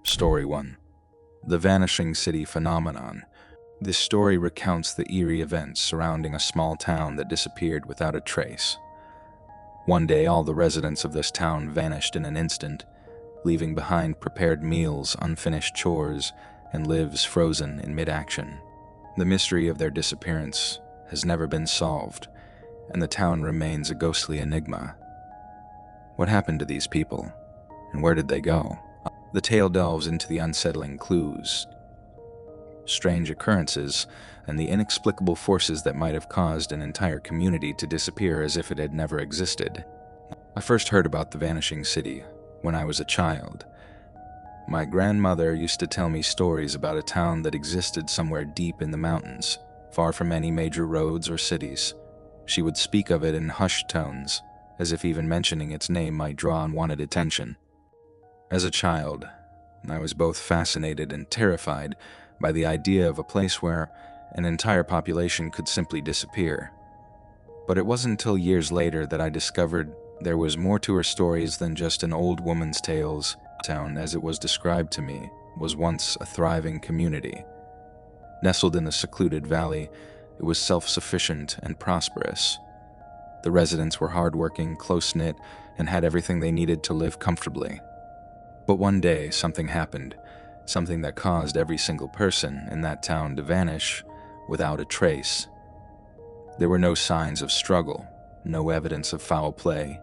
Story 1. The Vanishing City Phenomenon. This story recounts the eerie events surrounding a small town that disappeared without a trace. One day, all the residents of this town vanished in an instant, leaving behind prepared meals, unfinished chores, and lives frozen in mid-action. The mystery of their disappearance has never been solved, and the town remains a ghostly enigma. What happened to these people, and where did they go? The tale delves into the unsettling clues, strange occurrences, and the inexplicable forces that might have caused an entire community to disappear as if it had never existed. I first heard about the Vanishing City when I was a child. My grandmother used to tell me stories about a town that existed somewhere deep in the mountains, far from any major roads or cities. She would speak of it in hushed tones, as if even mentioning its name might draw unwanted attention. As a child, I was both fascinated and terrified by the idea of a place where an entire population could simply disappear. But it wasn't until years later that I discovered there was more to her stories than just an old woman's tales. The town, as it was described to me, was once a thriving community. Nestled in a secluded valley, it was self-sufficient and prosperous. The residents were hardworking, close-knit, and had everything they needed to live comfortably. But one day, something happened, something that caused every single person in that town to vanish without a trace. There were no signs of struggle, no evidence of foul play,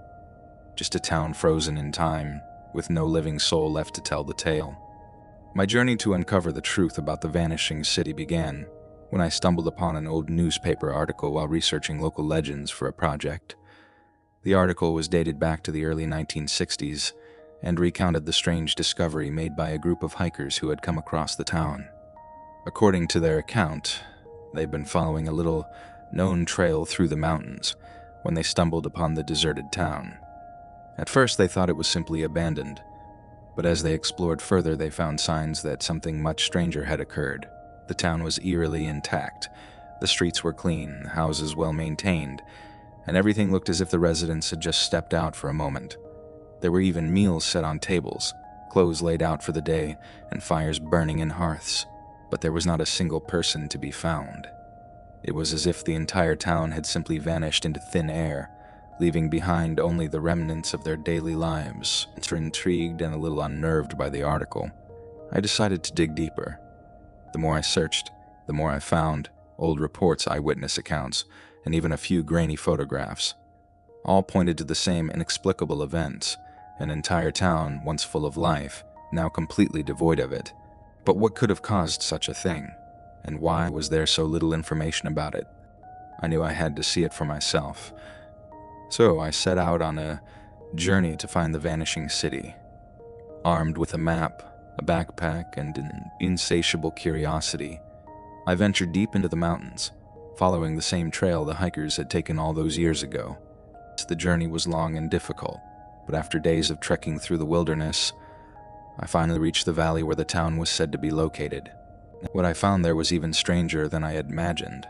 just a town frozen in time, with no living soul left to tell the tale. My journey to uncover the truth about the Vanishing City began when I stumbled upon an old newspaper article while researching local legends for a project. The article was dated back to the early 1960s, and recounted the strange discovery made by a group of hikers who had come across the town. According to their account, they'd been following a little known trail through the mountains when they stumbled upon the deserted town. At first, they thought it was simply abandoned, but as they explored further, they found signs that something much stranger had occurred. The town was eerily intact. The streets were clean, the houses well maintained, and everything looked as if the residents had just stepped out for a moment. There were even meals set on tables, clothes laid out for the day, and fires burning in hearths, but there was not a single person to be found. It was as if the entire town had simply vanished into thin air, leaving behind only the remnants of their daily lives. Intrigued and a little unnerved by the article, I decided to dig deeper. The more I searched, the more I found: old reports, eyewitness accounts, and even a few grainy photographs. All pointed to the same inexplicable events. An entire town, once full of life, now completely devoid of it. But what could have caused such a thing? And why was there so little information about it? I knew I had to see it for myself. So I set out on a journey to find the Vanishing City. Armed with a map, a backpack, and an insatiable curiosity, I ventured deep into the mountains, following the same trail the hikers had taken all those years ago. The journey was long and difficult, but after days of trekking through the wilderness, I finally reached the valley where the town was said to be located. What I found there was even stranger than I had imagined.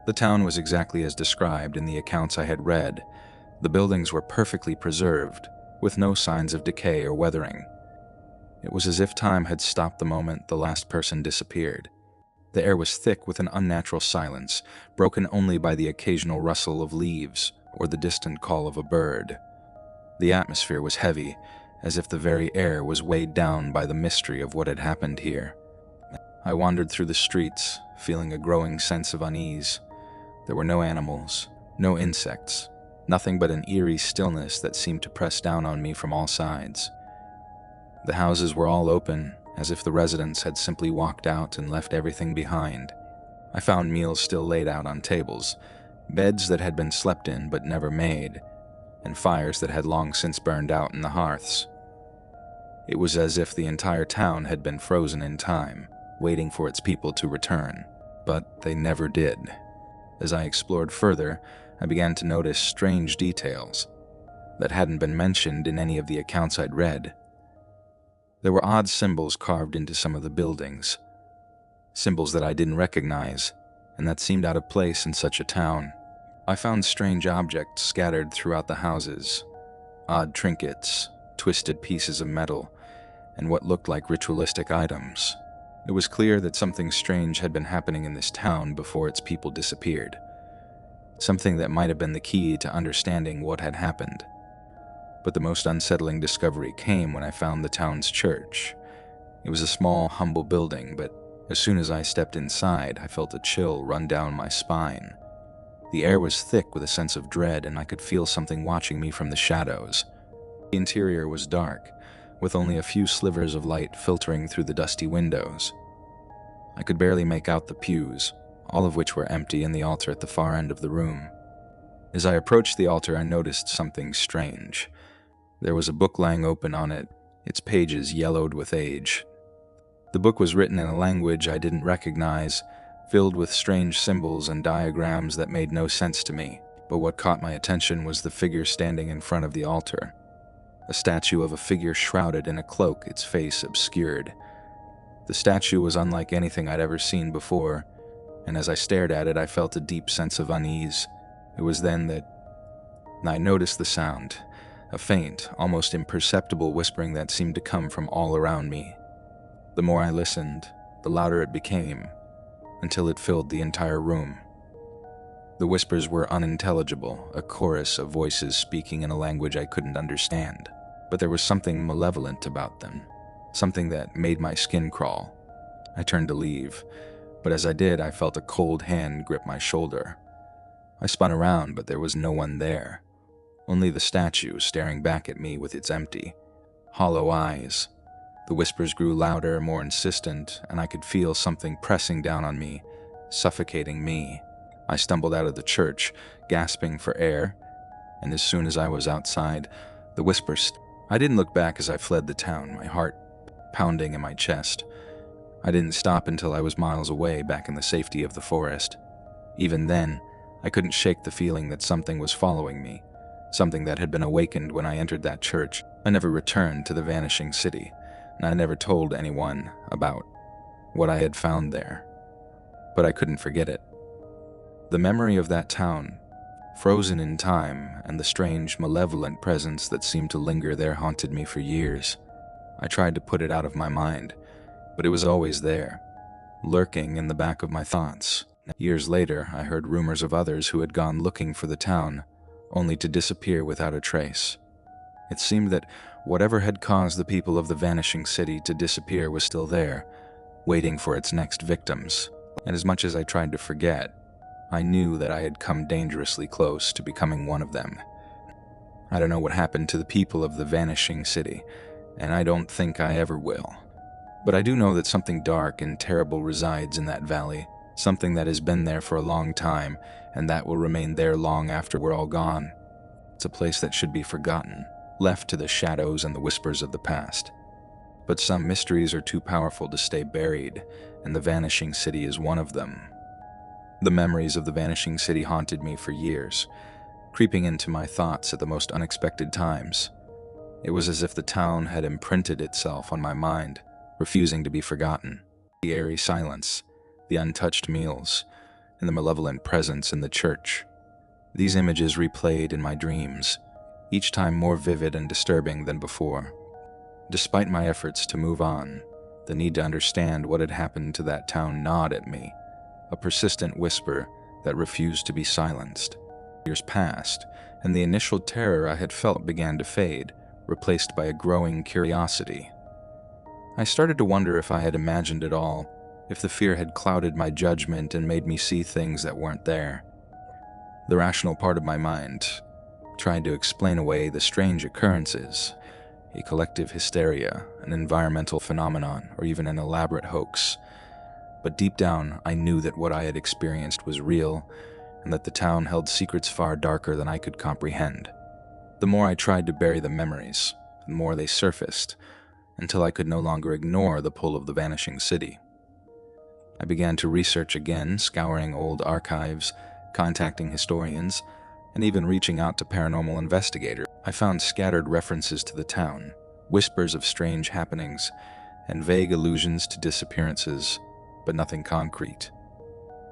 The town was exactly as described in the accounts I had read. The buildings were perfectly preserved, with no signs of decay or weathering. It was as if time had stopped the moment the last person disappeared. The air was thick with an unnatural silence, broken only by the occasional rustle of leaves or the distant call of a bird. The atmosphere was heavy, as if the very air was weighed down by the mystery of what had happened here. I wandered through the streets, feeling a growing sense of unease. There were no animals, no insects, nothing but an eerie stillness that seemed to press down on me from all sides. The houses were all open, as if the residents had simply walked out and left everything behind. I found meals still laid out on tables, beds that had been slept in but never made, and fires that had long since burned out in the hearths. It was as if the entire town had been frozen in time, waiting for its people to return, but they never did. As I explored further, I began to notice strange details that hadn't been mentioned in any of the accounts I'd read. There were odd symbols carved into some of the buildings, symbols that I didn't recognize, and that seemed out of place in such a town. I found strange objects scattered throughout the houses, odd trinkets, twisted pieces of metal, and what looked like ritualistic items. It was clear that something strange had been happening in this town before its people disappeared. Something that might have been the key to understanding what had happened. But the most unsettling discovery came when I found the town's church. It was a small, humble building, but as soon as I stepped inside, I felt a chill run down my spine. The air was thick with a sense of dread, and I could feel something watching me from the shadows. The interior was dark, with only a few slivers of light filtering through the dusty windows. I could barely make out the pews, all of which were empty, and the altar at the far end of the room. As I approached the altar, I noticed something strange. There was a book lying open on it, its pages yellowed with age. The book was written in a language I didn't recognize, filled with strange symbols and diagrams that made no sense to me. But what caught my attention was the figure standing in front of the altar. A statue of a figure shrouded in a cloak, its face obscured. The statue was unlike anything I'd ever seen before, and as I stared at it, I felt a deep sense of unease. It was then that I noticed the sound, a faint, almost imperceptible whispering that seemed to come from all around me. The more I listened, the louder it became, until it filled the entire room. The whispers were unintelligible, a chorus of voices speaking in a language I couldn't understand. But there was something malevolent about them, something that made my skin crawl. I turned to leave, but as I did, I felt a cold hand grip my shoulder. I spun around, but there was no one there. Only the statue staring back at me with its empty, hollow eyes. The whispers grew louder, more insistent, and I could feel something pressing down on me, suffocating me. I stumbled out of the church, gasping for air, and as soon as I was outside, the whispers. I didn't look back as I fled the town, my heart pounding in my chest. I didn't stop until I was miles away, back in the safety of the forest. Even then, I couldn't shake the feeling that something was following me, something that had been awakened when I entered that church. I never returned to the Vanishing City, and I never told anyone about what I had found there. But I couldn't forget it. The memory of that town, frozen in time, and the strange, malevolent presence that seemed to linger there haunted me for years. I tried to put it out of my mind, but it was always there, lurking in the back of my thoughts. Years later, I heard rumors of others who had gone looking for the town, only to disappear without a trace. It seemed that whatever had caused the people of the Vanishing City to disappear was still there, waiting for its next victims. And as much as I tried to forget, I knew that I had come dangerously close to becoming one of them. I don't know what happened to the people of the Vanishing City, and I don't think I ever will. But I do know that something dark and terrible resides in that valley, something that has been there for a long time, and that will remain there long after we're all gone. It's a place that should be forgotten, left to the shadows and the whispers of the past. But some mysteries are too powerful to stay buried, and the Vanishing City is one of them. The memories of the Vanishing City haunted me for years, creeping into my thoughts at the most unexpected times. It was as if the town had imprinted itself on my mind, refusing to be forgotten. The eerie silence, the untouched meals, and the malevolent presence in the church. These images replayed in my dreams, each time more vivid and disturbing than before. Despite my efforts to move on, the need to understand what had happened to that town gnawed at me, a persistent whisper that refused to be silenced. Years passed, and the initial terror I had felt began to fade, replaced by a growing curiosity. I started to wonder if I had imagined it all, if the fear had clouded my judgment and made me see things that weren't there. The rational part of my mind tried to explain away the strange occurrences, a collective hysteria, an environmental phenomenon, or even an elaborate hoax. But deep down, I knew that what I had experienced was real, and that the town held secrets far darker than I could comprehend. The more I tried to bury the memories, the more they surfaced, until I could no longer ignore the pull of the Vanishing City. I began to research again, scouring old archives, contacting historians, and even reaching out to paranormal investigators. I found scattered references to the town, whispers of strange happenings, and vague allusions to disappearances, but nothing concrete.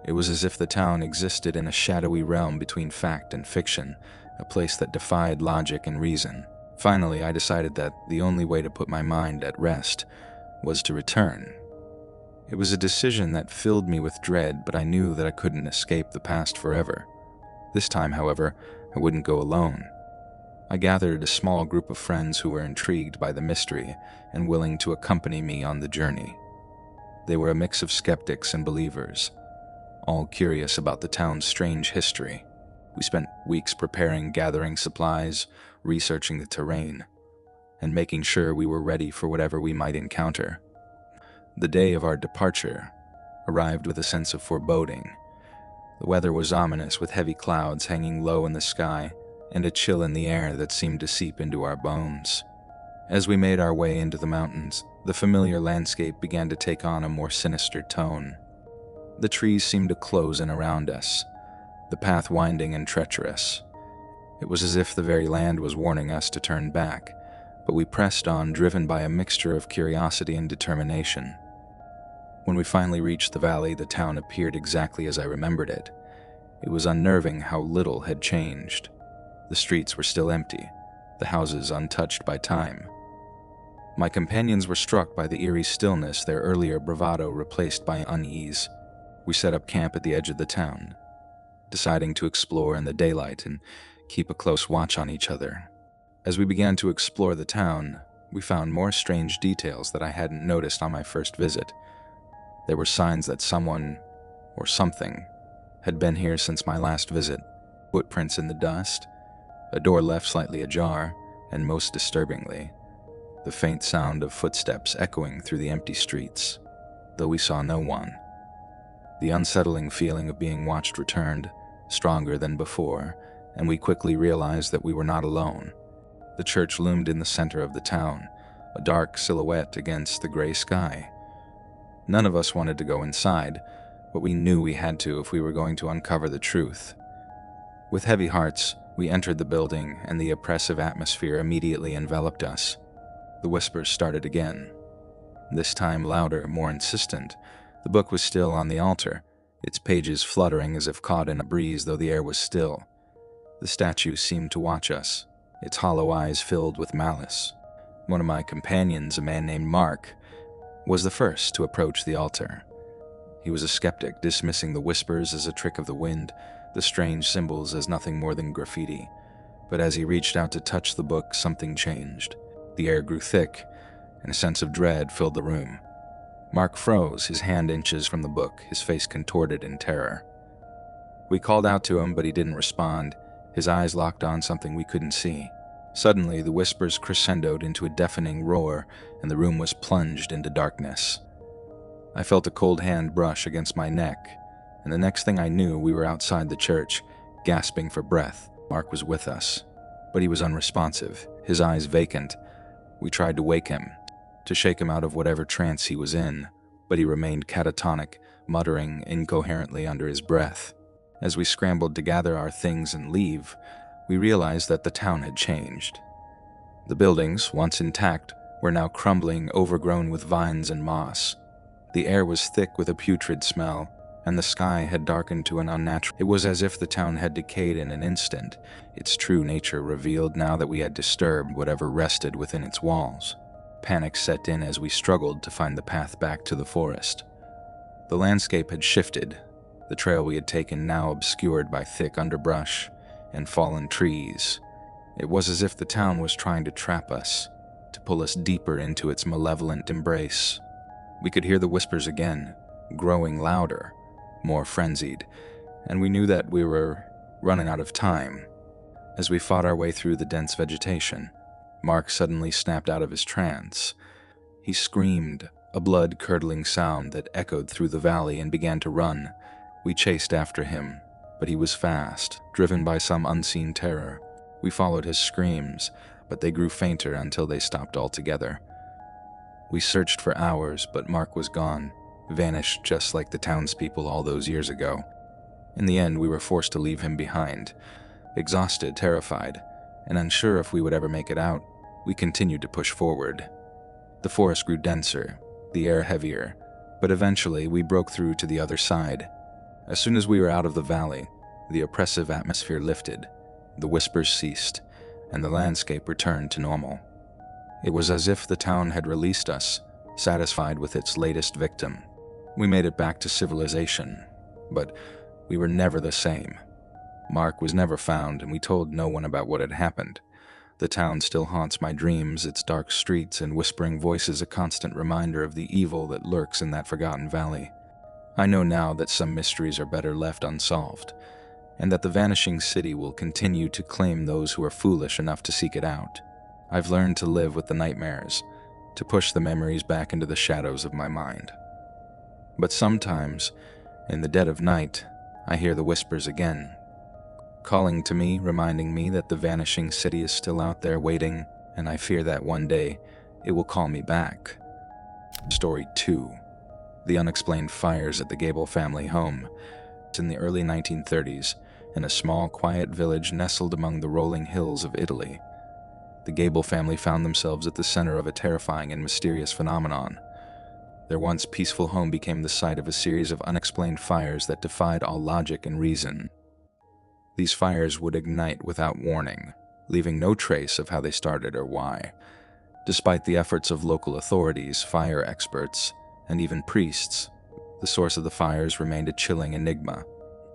It was as if the town existed in a shadowy realm between fact and fiction, a place that defied logic and reason. Finally, I decided that the only way to put my mind at rest was to return. It was a decision that filled me with dread, but I knew that I couldn't escape the past forever. This time, however, I wouldn't go alone. I gathered a small group of friends who were intrigued by the mystery and willing to accompany me on the journey. They were a mix of skeptics and believers, all curious about the town's strange history. We spent weeks preparing, gathering supplies, researching the terrain, and making sure we were ready for whatever we might encounter. The day of our departure arrived with a sense of foreboding. The weather was ominous, with heavy clouds hanging low in the sky and a chill in the air that seemed to seep into our bones. As we made our way into the mountains, the familiar landscape began to take on a more sinister tone. The trees seemed to close in around us, the path winding and treacherous. It was as if the very land was warning us to turn back, but we pressed on, driven by a mixture of curiosity and determination. When we finally reached the valley, the town appeared exactly as I remembered it. It was unnerving how little had changed. The streets were still empty, the houses untouched by time. My companions were struck by the eerie stillness, their earlier bravado replaced by unease. We set up camp at the edge of the town, deciding to explore in the daylight and keep a close watch on each other. As we began to explore the town, we found more strange details that I hadn't noticed on my first visit. There were signs that someone, or something, had been here since my last visit. Footprints in the dust, a door left slightly ajar, and most disturbingly, the faint sound of footsteps echoing through the empty streets, though we saw no one. The unsettling feeling of being watched returned, stronger than before, and we quickly realized that we were not alone. The church loomed in the center of the town, a dark silhouette against the gray sky. None of us wanted to go inside, but we knew we had to if we were going to uncover the truth. With heavy hearts, we entered the building, and the oppressive atmosphere immediately enveloped us. The whispers started again, this time louder, more insistent. The book was still on the altar, its pages fluttering as if caught in a breeze, though the air was still. The statue seemed to watch us, its hollow eyes filled with malice. One of my companions, a man named Mark, was the first to approach the altar. He was a skeptic, dismissing the whispers as a trick of the wind, the strange symbols as nothing more than graffiti. But as he reached out to touch the book, something changed. The air grew thick, and a sense of dread filled the room. Mark froze, his hand inches from the book, his face contorted in terror. We called out to him, but he didn't respond, his eyes locked on something we couldn't see. Suddenly, the whispers crescendoed into a deafening roar, and the room was plunged into darkness. I felt a cold hand brush against my neck, and the next thing I knew, we were outside the church, gasping for breath. Mark was with us, but he was unresponsive, his eyes vacant. We tried to wake him, to shake him out of whatever trance he was in, but he remained catatonic, muttering incoherently under his breath. As we scrambled to gather our things and leave, we realized that the town had changed. The buildings, once intact, were now crumbling, overgrown with vines and moss. The air was thick with a putrid smell, and the sky had darkened to an unnatural. It was as if the town had decayed in an instant, its true nature revealed now that we had disturbed whatever rested within its walls. Panic set in as we struggled to find the path back to the forest. The landscape had shifted, the trail we had taken now obscured by thick underbrush and fallen trees. It was as if the town was trying to trap us, to pull us deeper into its malevolent embrace. We could hear the whispers again, growing louder, more frenzied, and we knew that we were running out of time. As we fought our way through the dense vegetation, Mark suddenly snapped out of his trance. He screamed, a blood-curdling sound that echoed through the valley, and began to run. We chased after him, but he was fast, driven by some unseen terror. We followed his screams, but they grew fainter until they stopped altogether. We searched for hours, but Mark was gone, vanished just like the townspeople all those years ago. In the end, we were forced to leave him behind. Exhausted, terrified, and unsure if we would ever make it out, we continued to push forward. The forest grew denser, the air heavier, but eventually we broke through to the other side. As soon as we were out of the valley, the oppressive atmosphere lifted, the whispers ceased, and the landscape returned to normal. It was as if the town had released us, satisfied with its latest victim. We made it back to civilization, but we were never the same. Mark was never found, and we told no one about what had happened. The town still haunts my dreams, its dark streets and whispering voices a constant reminder of the evil that lurks in that forgotten valley. I know now that some mysteries are better left unsolved, and that the vanishing city will continue to claim those who are foolish enough to seek it out. I've learned to live with the nightmares, to push the memories back into the shadows of my mind. But sometimes, in the dead of night, I hear the whispers again, calling to me, reminding me that the vanishing city is still out there waiting, and I fear that one day it will call me back. Story 2. The unexplained fires at the Gable family home. It's in the early 1930s, in a small, quiet village nestled among the rolling hills of Italy. The Gable family found themselves at the center of a terrifying and mysterious phenomenon. Their once peaceful home became the site of a series of unexplained fires that defied all logic and reason. These fires would ignite without warning, leaving no trace of how they started or why. Despite the efforts of local authorities, fire experts, and even priests, the source of the fires remained a chilling enigma.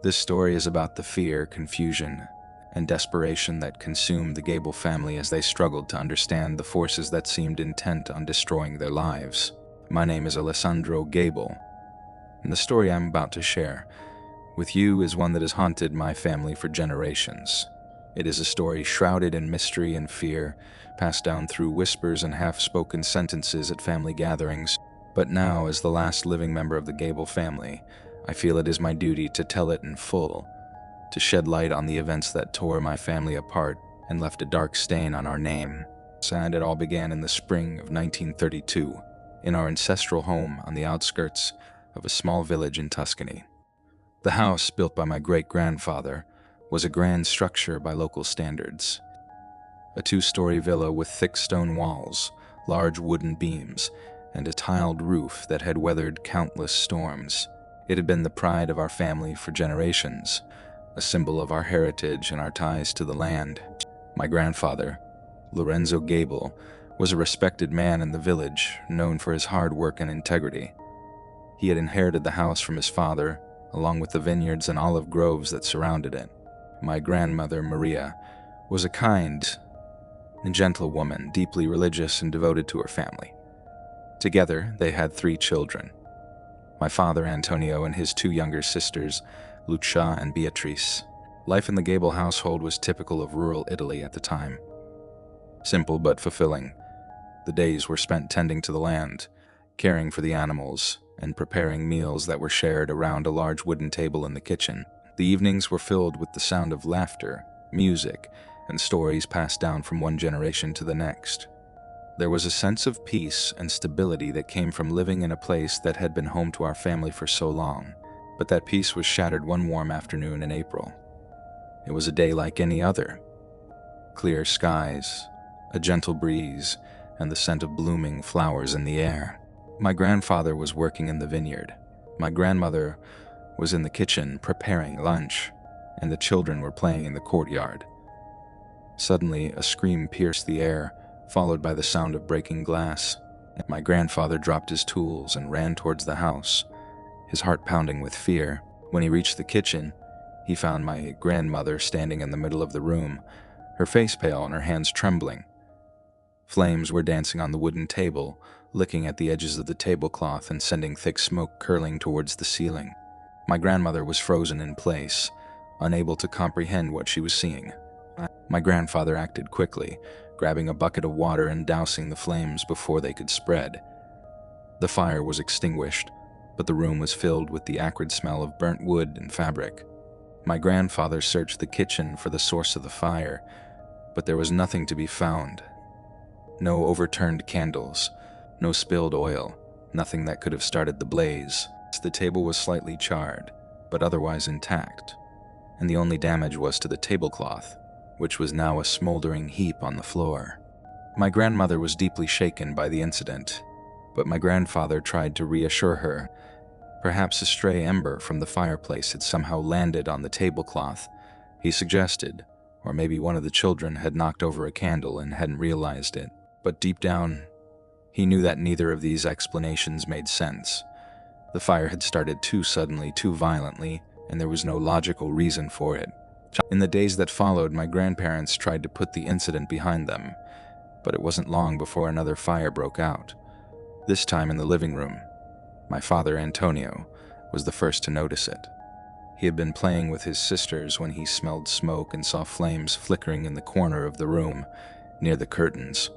This story is about the fear, confusion, and desperation that consumed the Gable family as they struggled to understand the forces that seemed intent on destroying their lives. My name is Alessandro Gable, and the story I'm about to share with you is one that has haunted my family for generations. It is a story shrouded in mystery and fear, passed down through whispers and half-spoken sentences at family gatherings. But now, as the last living member of the Gable family, I feel it is my duty to tell it in full, to shed light on the events that tore my family apart and left a dark stain on our name. And it all began in the spring of 1932, in our ancestral home on the outskirts of a small village in Tuscany. The house, built by my great-grandfather, was a grand structure by local standards. A two-story villa with thick stone walls, large wooden beams, and a tiled roof that had weathered countless storms. It had been the pride of our family for generations, a symbol of our heritage and our ties to the land. My grandfather, Lorenzo Gable, was a respected man in the village, known for his hard work and integrity. He had inherited the house from his father, along with the vineyards and olive groves that surrounded it. My grandmother, Maria, was a kind and gentle woman, deeply religious and devoted to her family. Together, they had 3 children: my father, Antonio, and his 2 younger sisters, Lucia and Beatrice. Life in the Gable household was typical of rural Italy at the time. Simple but fulfilling. The days were spent tending to the land, caring for the animals, and preparing meals that were shared around a large wooden table in the kitchen. The evenings were filled with the sound of laughter, music, and stories passed down from one generation to the next. There was a sense of peace and stability that came from living in a place that had been home to our family for so long, but that peace was shattered one warm afternoon in April. It was a day like any other. Clear skies, a gentle breeze, and the scent of blooming flowers in the air. My grandfather was working in the vineyard. My grandmother was in the kitchen preparing lunch, and the children were playing in the courtyard. Suddenly, a scream pierced the air, followed by the sound of breaking glass. My grandfather dropped his tools and ran towards the house, his heart pounding with fear. When he reached the kitchen, he found my grandmother standing in the middle of the room, her face pale and her hands trembling. Flames were dancing on the wooden table, licking at the edges of the tablecloth and sending thick smoke curling towards the ceiling. My grandmother was frozen in place, unable to comprehend what she was seeing. My grandfather acted quickly, grabbing a bucket of water and dousing the flames before they could spread. The fire was extinguished, but the room was filled with the acrid smell of burnt wood and fabric. My grandfather searched the kitchen for the source of the fire, but there was nothing to be found. No overturned candles, no spilled oil, nothing that could have started the blaze. The table was slightly charred, but otherwise intact, and the only damage was to the tablecloth, which was now a smoldering heap on the floor. My grandmother was deeply shaken by the incident, but my grandfather tried to reassure her. Perhaps a stray ember from the fireplace had somehow landed on the tablecloth, he suggested, Or maybe one of the children had knocked over a candle and hadn't realized it. But deep down, he knew that neither of these explanations made sense. The fire had started too suddenly, too violently, and there was no logical reason for it. In the days that followed, my grandparents tried to put the incident behind them, but it wasn't long before another fire broke out. This time in the living room. My father, Antonio, was the first to notice it. He had been playing with his sisters when he smelled smoke and saw flames flickering in the corner of the room, near the curtains.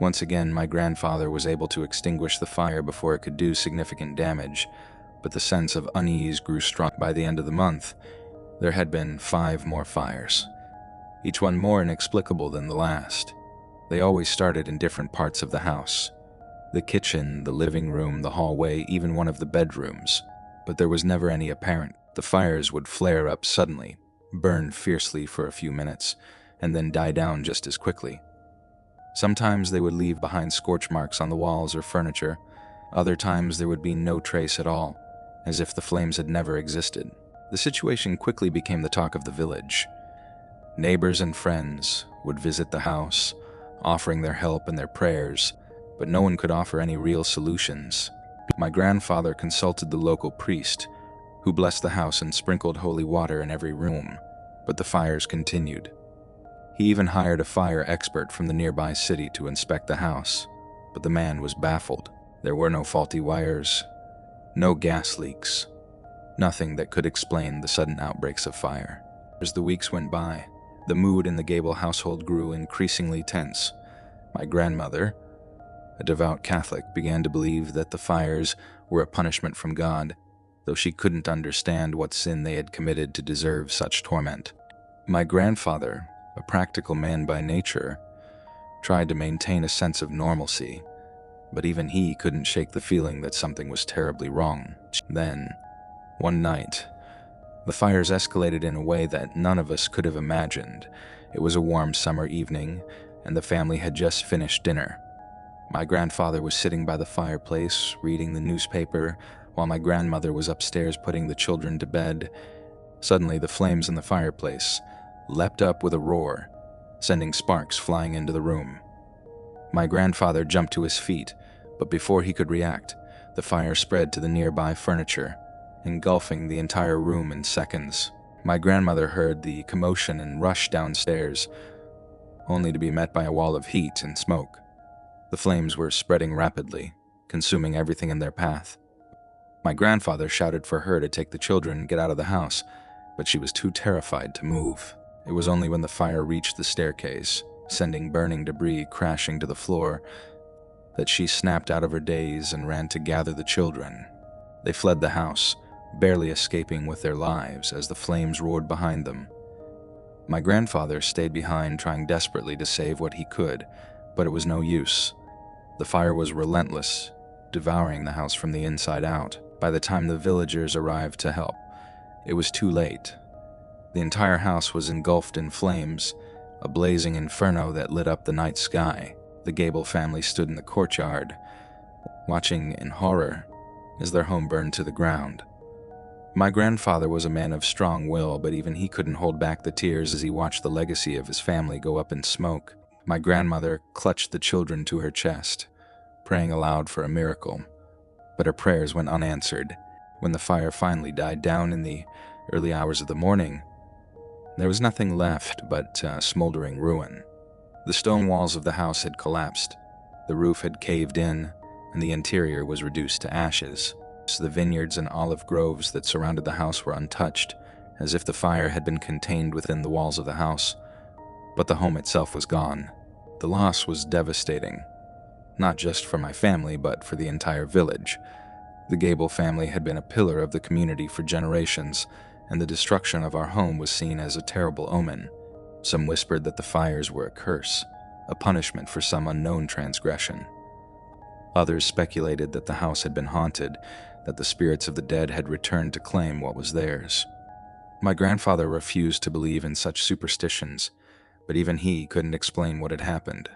Once again, my grandfather was able to extinguish the fire before it could do significant damage, but the sense of unease grew strong. By the end of the month, there had been 5 more fires, each one more inexplicable than the last. They always started in different parts of the house. The kitchen, the living room, the hallway, even one of the bedrooms. But there was never any apparent. The fires would flare up suddenly, burn fiercely for a few minutes, and then die down just as quickly. Sometimes they would leave behind scorch marks on the walls or furniture. Other times there would be no trace at all, as if the flames had never existed. The situation quickly became the talk of the village. Neighbors and friends would visit the house, offering their help and their prayers, but no one could offer any real solutions. My grandfather consulted the local priest, who blessed the house and sprinkled holy water in every room, but the fires continued. He even hired a fire expert from the nearby city to inspect the house, but the man was baffled. There were no faulty wires, no gas leaks, nothing that could explain the sudden outbreaks of fire. As the weeks went by, the mood in the Gable household grew increasingly tense. My grandmother, a devout Catholic, began to believe that the fires were a punishment from God, though she couldn't understand what sin they had committed to deserve such torment. My grandfather, a practical man by nature, tried to maintain a sense of normalcy, but even he couldn't shake the feeling that something was terribly wrong. Then, one night, the fires escalated in a way that none of us could have imagined. It was a warm summer evening, and the family had just finished dinner. My grandfather was sitting by the fireplace, reading the newspaper, while my grandmother was upstairs putting the children to bed. Suddenly, the flames in the fireplace leapt up with a roar, sending sparks flying into the room. My grandfather jumped to his feet, but before he could react, the fire spread to the nearby furniture, engulfing the entire room in seconds. My grandmother heard the commotion and rushed downstairs, only to be met by a wall of heat and smoke. The flames were spreading rapidly, consuming everything in their path. My grandfather shouted for her to take the children and get out of the house, but she was too terrified to move. It was only when the fire reached the staircase, sending burning debris crashing to the floor, that she snapped out of her daze and ran to gather the children. They fled the house, barely escaping with their lives as the flames roared behind them. My grandfather stayed behind, trying desperately to save what he could, but it was no use. The fire was relentless, devouring the house from the inside out. By the time the villagers arrived to help, it was too late. The entire house was engulfed in flames, a blazing inferno that lit up the night sky. The Gable family stood in the courtyard, watching in horror as their home burned to the ground. My grandfather was a man of strong will, but even he couldn't hold back the tears as he watched the legacy of his family go up in smoke. My grandmother clutched the children to her chest, praying aloud for a miracle, but her prayers went unanswered. When the fire finally died down in the early hours of the morning, there was nothing left but smoldering ruin. The stone walls of the house had collapsed, the roof had caved in, and the interior was reduced to ashes. The vineyards and olive groves that surrounded the house were untouched, as if the fire had been contained within the walls of the house, but the home itself was gone. The loss was devastating, not just for my family, but for the entire village. The Gable family had been a pillar of the community for generations, and the destruction of our home was seen as a terrible omen. Some whispered that the fires were a curse, a punishment for some unknown transgression. Others speculated that the house had been haunted, that the spirits of the dead had returned to claim what was theirs. My grandfather refused to believe in such superstitions, but even he couldn't explain what had happened.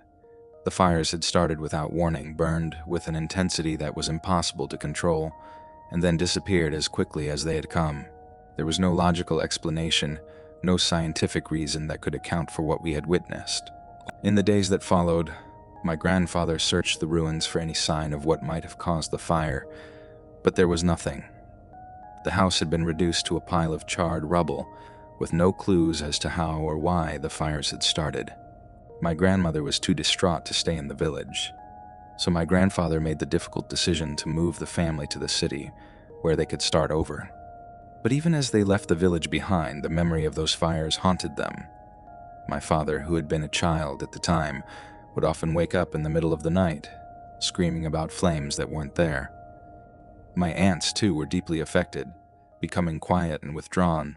The fires had started without warning, burned with an intensity that was impossible to control, and then disappeared as quickly as they had come. There was no logical explanation, no scientific reason that could account for what we had witnessed. In the days that followed, my grandfather searched the ruins for any sign of what might have caused the fire, but there was nothing. The house had been reduced to a pile of charred rubble, with no clues as to how or why the fires had started. My grandmother was too distraught to stay in the village, so my grandfather made the difficult decision to move the family to the city, where they could start over. But even as they left the village behind, the memory of those fires haunted them. My father, who had been a child at the time, would often wake up in the middle of the night, screaming about flames that weren't there. My aunts, too, were deeply affected, becoming quiet and withdrawn,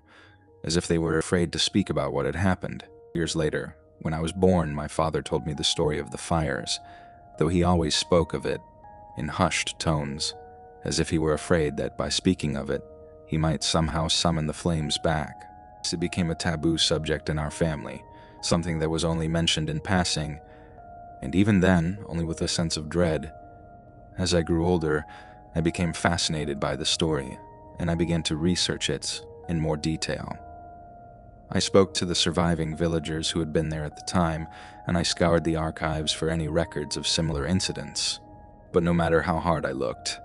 as if they were afraid to speak about what had happened. Years later, when I was born, my father told me the story of the fires, though he always spoke of it in hushed tones, as if he were afraid that by speaking of it, he might somehow summon the flames back. It became a taboo subject in our family, something that was only mentioned in passing, and even then, only with a sense of dread. As I grew older, I became fascinated by the story, and I began to research it in more detail. I spoke to the surviving villagers who had been there at the time, and I scoured the archives for any records of similar incidents. But no matter how hard I looked,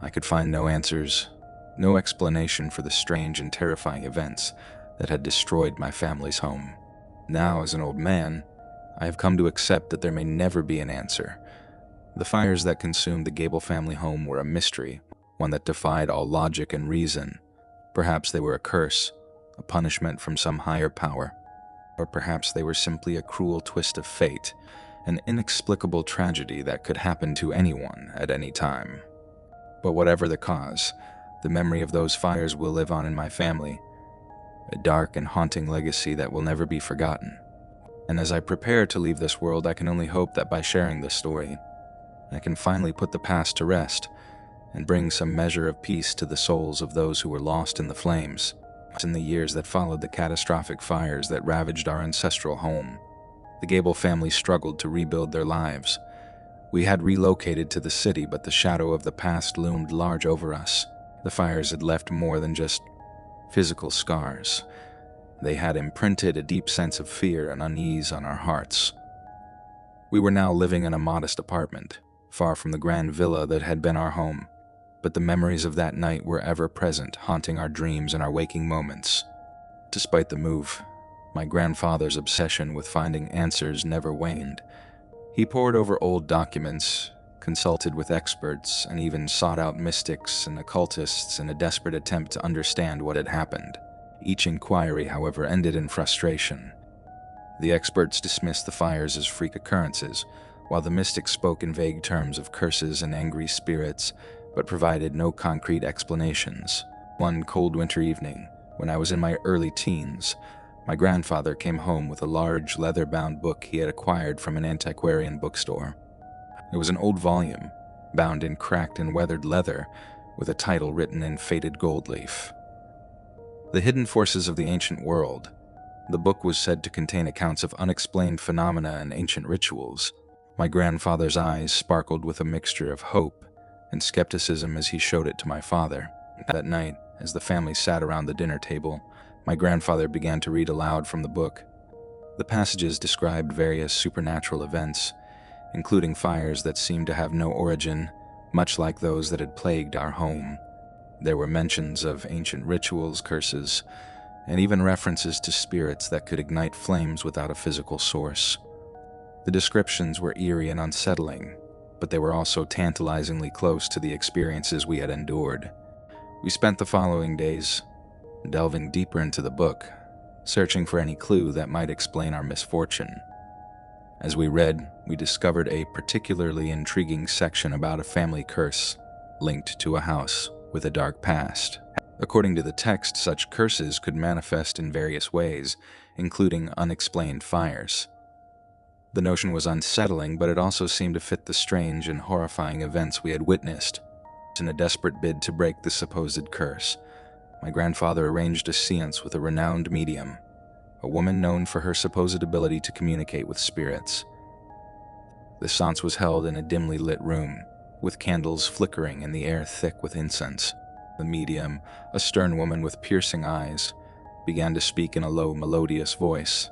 I could find no answers, no explanation for the strange and terrifying events that had destroyed my family's home. Now, as an old man, I have come to accept that there may never be an answer. The fires that consumed the Gable family home were a mystery, one that defied all logic and reason. Perhaps they were a curse, a punishment from some higher power. Or perhaps they were simply a cruel twist of fate, an inexplicable tragedy that could happen to anyone at any time. But whatever the cause, the memory of those fires will live on in my family, a dark and haunting legacy that will never be forgotten. And as I prepare to leave this world, I can only hope that by sharing this story, I can finally put the past to rest and bring some measure of peace to the souls of those who were lost in the flames. In the years that followed the catastrophic fires that ravaged our ancestral home, the Gable family struggled to rebuild their lives. We had relocated to the city, but the shadow of the past loomed large over us. The fires had left more than just physical scars. They had imprinted a deep sense of fear and unease on our hearts. We were now living in a modest apartment, far from the grand villa that had been our home, but the memories of that night were ever present, haunting our dreams and our waking moments. Despite the move, my grandfather's obsession with finding answers never waned. He pored over old documents, consulted with experts, and even sought out mystics and occultists in a desperate attempt to understand what had happened. Each inquiry, however, ended in frustration. The experts dismissed the fires as freak occurrences, while the mystics spoke in vague terms of curses and angry spirits, but provided no concrete explanations. One cold winter evening, when I was in my early teens, my grandfather came home with a large leather-bound book he had acquired from an antiquarian bookstore. It was an old volume, bound in cracked and weathered leather, with a title written in faded gold leaf. The Hidden Forces of the Ancient World. The book was said to contain accounts of unexplained phenomena and ancient rituals. My grandfather's eyes sparkled with a mixture of hope and skepticism as he showed it to my father. That night, as the family sat around the dinner table, my grandfather began to read aloud from the book. The passages described various supernatural events, including fires that seemed to have no origin, much like those that had plagued our home. There were mentions of ancient rituals, curses, and even references to spirits that could ignite flames without a physical source. The descriptions were eerie and unsettling, but they were also tantalizingly close to the experiences we had endured. We spent the following days delving deeper into the book, searching for any clue that might explain our misfortune. As we read, we discovered a particularly intriguing section about a family curse linked to a house with a dark past. According to the text, such curses could manifest in various ways, including unexplained fires. The notion was unsettling, but it also seemed to fit the strange and horrifying events we had witnessed. In a desperate bid to break the supposed curse, my grandfather arranged a séance with a renowned medium, a woman known for her supposed ability to communicate with spirits. The séance was held in a dimly lit room, with candles flickering and the air thick with incense. The medium, a stern woman with piercing eyes, began to speak in a low, melodious voice,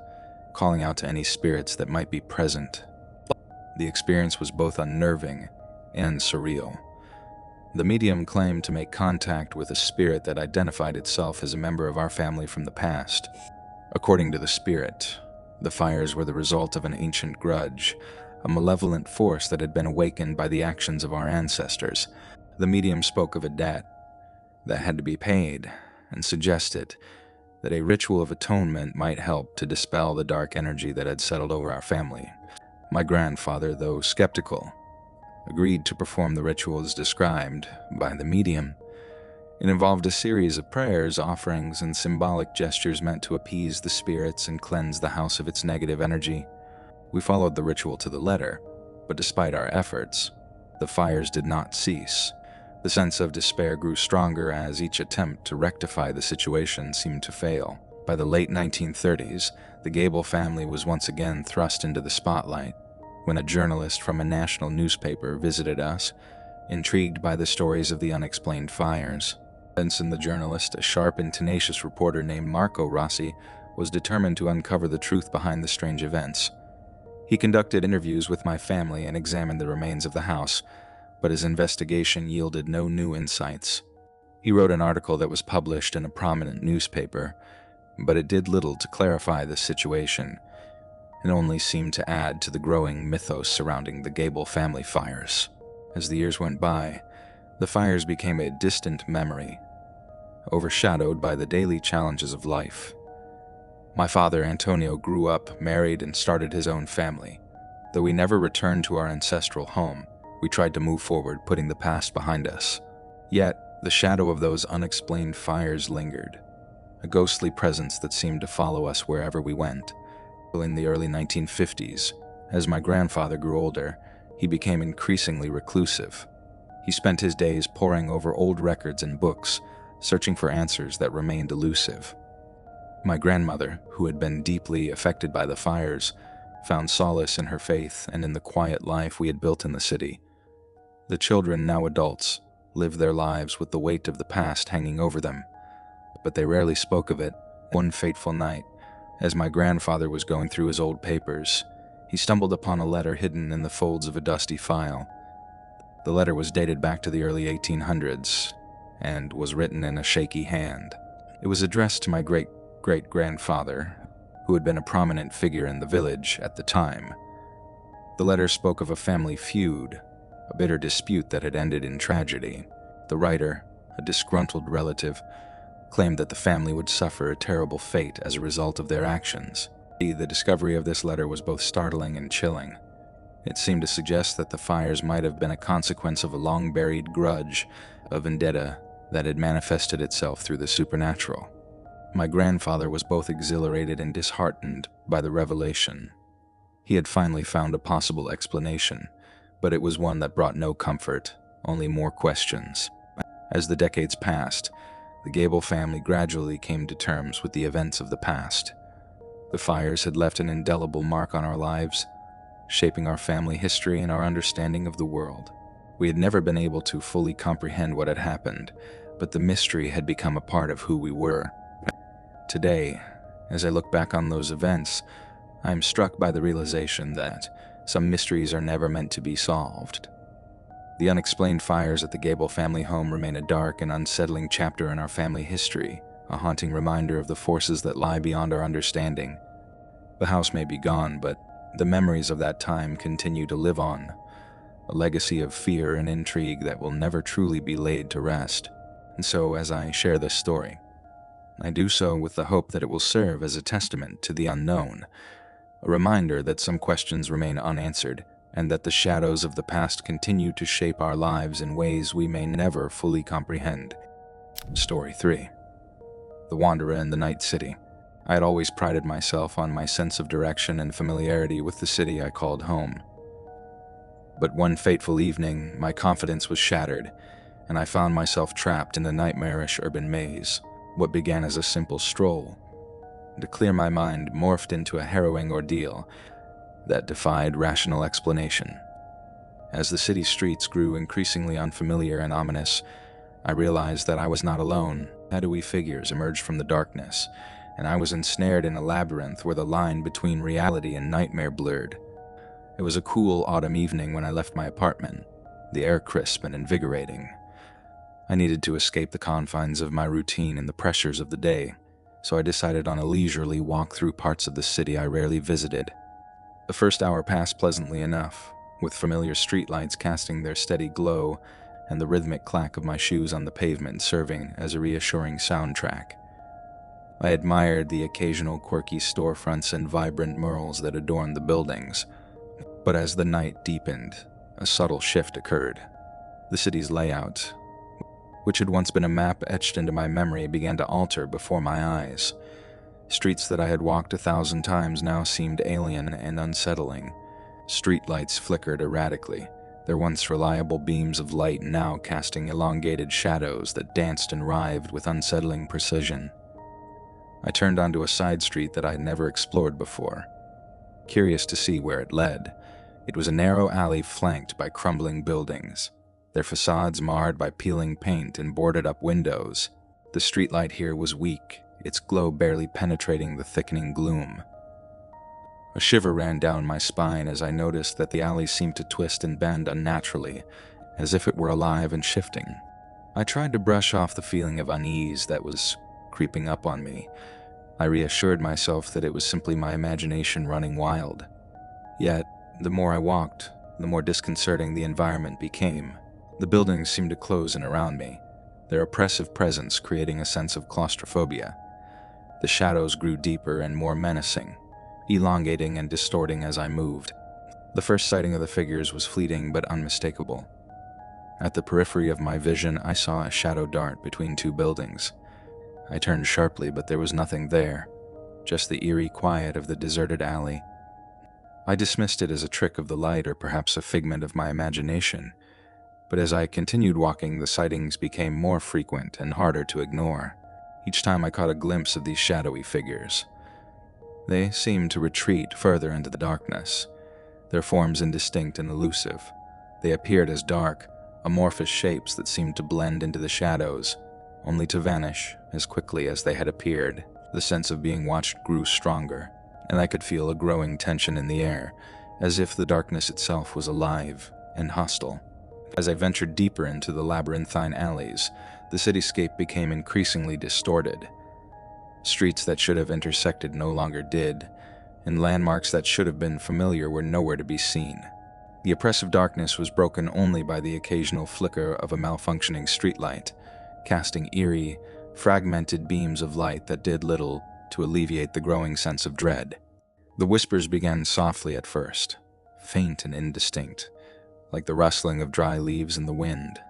calling out to any spirits that might be present. The experience was both unnerving and surreal. The medium claimed to make contact with a spirit that identified itself as a member of our family from the past. According to the spirit, the fires were the result of an ancient grudge, a malevolent force that had been awakened by the actions of our ancestors. The medium spoke of a debt that had to be paid and suggested that a ritual of atonement might help to dispel the dark energy that had settled over our family. My grandfather, though skeptical, agreed to perform the rituals described by the medium. It involved a series of prayers, offerings, and symbolic gestures meant to appease the spirits and cleanse the house of its negative energy. We followed the ritual to the letter, but despite our efforts, the fires did not cease. The sense of despair grew stronger as each attempt to rectify the situation seemed to fail. By the late 1930s, the Gable family was once again thrust into the spotlight when a journalist from a national newspaper visited us, intrigued by the stories of the unexplained fires. Benson, the journalist, a sharp and tenacious reporter named Marco Rossi, was determined to uncover the truth behind the strange events. He conducted interviews with my family and examined the remains of the house, but his investigation yielded no new insights. He wrote an article that was published in a prominent newspaper, but it did little to clarify the situation. It only seemed to add to the growing mythos surrounding the Gable family fires. As the years went by, the fires became a distant memory, overshadowed by the daily challenges of life. My father, Antonio, grew up, married, and started his own family. Though we never returned to our ancestral home, we tried to move forward, putting the past behind us. Yet, the shadow of those unexplained fires lingered, a ghostly presence that seemed to follow us wherever we went. In the early 1950s, as my grandfather grew older, he became increasingly reclusive. He spent his days poring over old records and books, searching for answers that remained elusive. My grandmother, who had been deeply affected by the fires, found solace in her faith and in the quiet life we had built in the city. The children, now adults, lived their lives with the weight of the past hanging over them, but they rarely spoke of it. One fateful night, as my grandfather was going through his old papers, he stumbled upon a letter hidden in the folds of a dusty file. The letter was dated back to the early 1800s and was written in a shaky hand. It was addressed to my great-great-grandfather, who had been a prominent figure in the village at the time. The letter spoke of a family feud, a bitter dispute that had ended in tragedy. The writer, a disgruntled relative, claimed that the family would suffer a terrible fate as a result of their actions. The discovery of this letter was both startling and chilling. It seemed to suggest that the fires might have been a consequence of a long-buried grudge, a vendetta that had manifested itself through the supernatural. My grandfather was both exhilarated and disheartened by the revelation. He had finally found a possible explanation, but it was one that brought no comfort, only more questions. As the decades passed, the Gable family gradually came to terms with the events of the past. The fires had left an indelible mark on our lives, shaping our family history and our understanding of the world. We had never been able to fully comprehend what had happened, but the mystery had become a part of who we were. Today, as I look back on those events, I am struck by the realization that some mysteries are never meant to be solved. The unexplained fires at the Gable family home remain a dark and unsettling chapter in our family history, a haunting reminder of the forces that lie beyond our understanding. The house may be gone, but the memories of that time continue to live on, a legacy of fear and intrigue that will never truly be laid to rest. And so, as I share this story, I do so with the hope that it will serve as a testament to the unknown, a reminder that some questions remain unanswered, and that the shadows of the past continue to shape our lives in ways we may never fully comprehend. Story 3. The Wanderer in the Night City. I had always prided myself on my sense of direction and familiarity with the city I called home. But one fateful evening, my confidence was shattered, and I found myself trapped in a nightmarish urban maze. What began as a simple stroll, to clear my mind, morphed into a harrowing ordeal that defied rational explanation. As the city streets grew increasingly unfamiliar and ominous, I realized that I was not alone. Shadowy figures emerged from the darkness, and I was ensnared in a labyrinth where the line between reality and nightmare blurred. It was a cool autumn evening when I left my apartment, the air crisp and invigorating. I needed to escape the confines of my routine and the pressures of the day, so I decided on a leisurely walk through parts of the city I rarely visited. The first hour passed pleasantly enough, with familiar streetlights casting their steady glow and the rhythmic clack of my shoes on the pavement serving as a reassuring soundtrack. I admired the occasional quirky storefronts and vibrant murals that adorned the buildings, but as the night deepened, a subtle shift occurred. The city's layout, which had once been a map etched into my memory, began to alter before my eyes. Streets that I had walked 1,000 times now seemed alien and unsettling. Streetlights flickered erratically, their once reliable beams of light now casting elongated shadows that danced and writhed with unsettling precision. I turned onto a side street that I had never explored before, curious to see where it led. It was a narrow alley flanked by crumbling buildings, their facades marred by peeling paint and boarded-up windows. The streetlight here was weak, its glow barely penetrating the thickening gloom. A shiver ran down my spine as I noticed that the alley seemed to twist and bend unnaturally, as if it were alive and shifting. I tried to brush off the feeling of unease that was creeping up on me. I reassured myself that it was simply my imagination running wild. Yet, the more I walked, the more disconcerting the environment became. The buildings seemed to close in around me, their oppressive presence creating a sense of claustrophobia. The shadows grew deeper and more menacing, elongating and distorting as I moved. The first sighting of the figures was fleeting but unmistakable. At the periphery of my vision, I saw a shadow dart between two buildings. I turned sharply, but there was nothing there, just the eerie quiet of the deserted alley. I dismissed it as a trick of the light or perhaps a figment of my imagination, but as I continued walking, the sightings became more frequent and harder to ignore. Each time I caught a glimpse of these shadowy figures. They seemed to retreat further into the darkness, their forms indistinct and elusive. They appeared as dark, amorphous shapes that seemed to blend into the shadows, only to vanish as quickly as they had appeared. The sense of being watched grew stronger, and I could feel a growing tension in the air, as if the darkness itself was alive and hostile. As I ventured deeper into the labyrinthine alleys, the cityscape became increasingly distorted. Streets that should have intersected no longer did, and landmarks that should have been familiar were nowhere to be seen. The oppressive darkness was broken only by the occasional flicker of a malfunctioning streetlight, casting eerie, fragmented beams of light that did little to alleviate the growing sense of dread. The whispers began softly at first, faint and indistinct, like the rustling of dry leaves in the wind.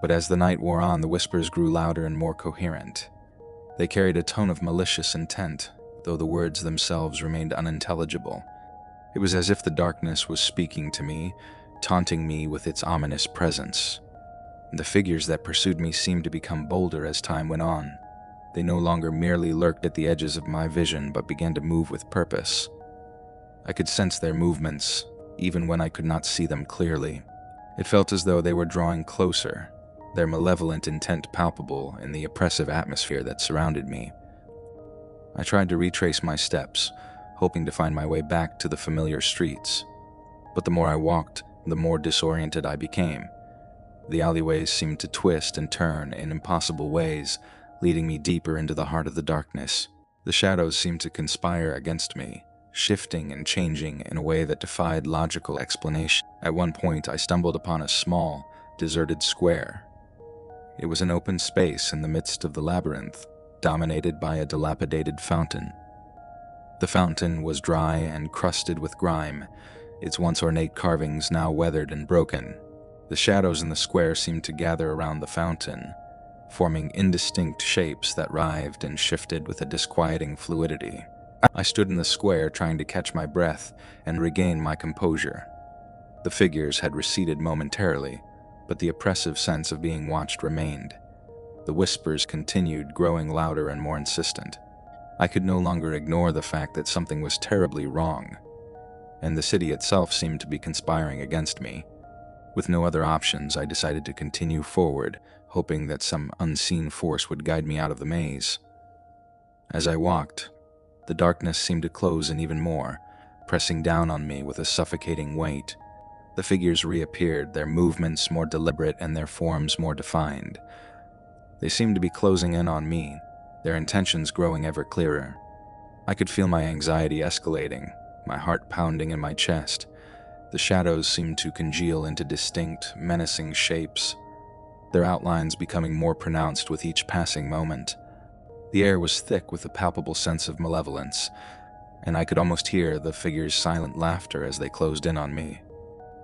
But as the night wore on, the whispers grew louder and more coherent. They carried a tone of malicious intent, though the words themselves remained unintelligible. It was as if the darkness was speaking to me, taunting me with its ominous presence. The figures that pursued me seemed to become bolder as time went on. They no longer merely lurked at the edges of my vision, but began to move with purpose. I could sense their movements, even when I could not see them clearly. It felt as though they were drawing closer, their malevolent intent palpable in the oppressive atmosphere that surrounded me. I tried to retrace my steps, hoping to find my way back to the familiar streets. But the more I walked, the more disoriented I became. The alleyways seemed to twist and turn in impossible ways, leading me deeper into the heart of the darkness. The shadows seemed to conspire against me, shifting and changing in a way that defied logical explanation. At one point, I stumbled upon a small, deserted square. It was an open space in the midst of the labyrinth, dominated by a dilapidated fountain. The fountain was dry and crusted with grime, its once ornate carvings now weathered and broken. The shadows in the square seemed to gather around the fountain, forming indistinct shapes that writhed and shifted with a disquieting fluidity. I stood in the square trying to catch my breath and regain my composure. The figures had receded momentarily, but the oppressive sense of being watched remained. The whispers continued, growing louder and more insistent. I could no longer ignore the fact that something was terribly wrong, and the city itself seemed to be conspiring against me. With no other options, I decided to continue forward, hoping that some unseen force would guide me out of the maze. As I walked, the darkness seemed to close in even more, pressing down on me with a suffocating weight. The figures reappeared, their movements more deliberate and their forms more defined. They seemed to be closing in on me, their intentions growing ever clearer. I could feel my anxiety escalating, my heart pounding in my chest. The shadows seemed to congeal into distinct, menacing shapes, their outlines becoming more pronounced with each passing moment. The air was thick with a palpable sense of malevolence, and I could almost hear the figures' silent laughter as they closed in on me.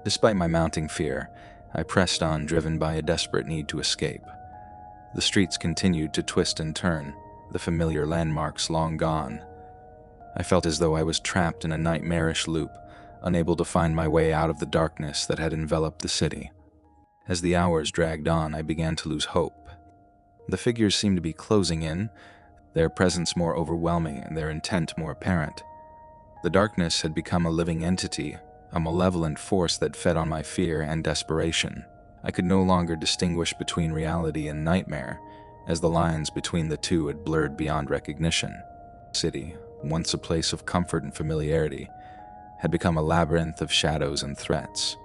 Despite my mounting fear, I pressed on, driven by a desperate need to escape. The streets continued to twist and turn, the familiar landmarks long gone. I felt as though I was trapped in a nightmarish loop, unable to find my way out of the darkness that had enveloped the city. As the hours dragged on, I began to lose hope. The figures seemed to be closing in, their presence more overwhelming and their intent more apparent. The darkness had become a living entity, a malevolent force that fed on my fear and desperation. I could no longer distinguish between reality and nightmare, as the lines between the two had blurred beyond recognition. The city, once a place of comfort and familiarity, had become a labyrinth of shadows and threats.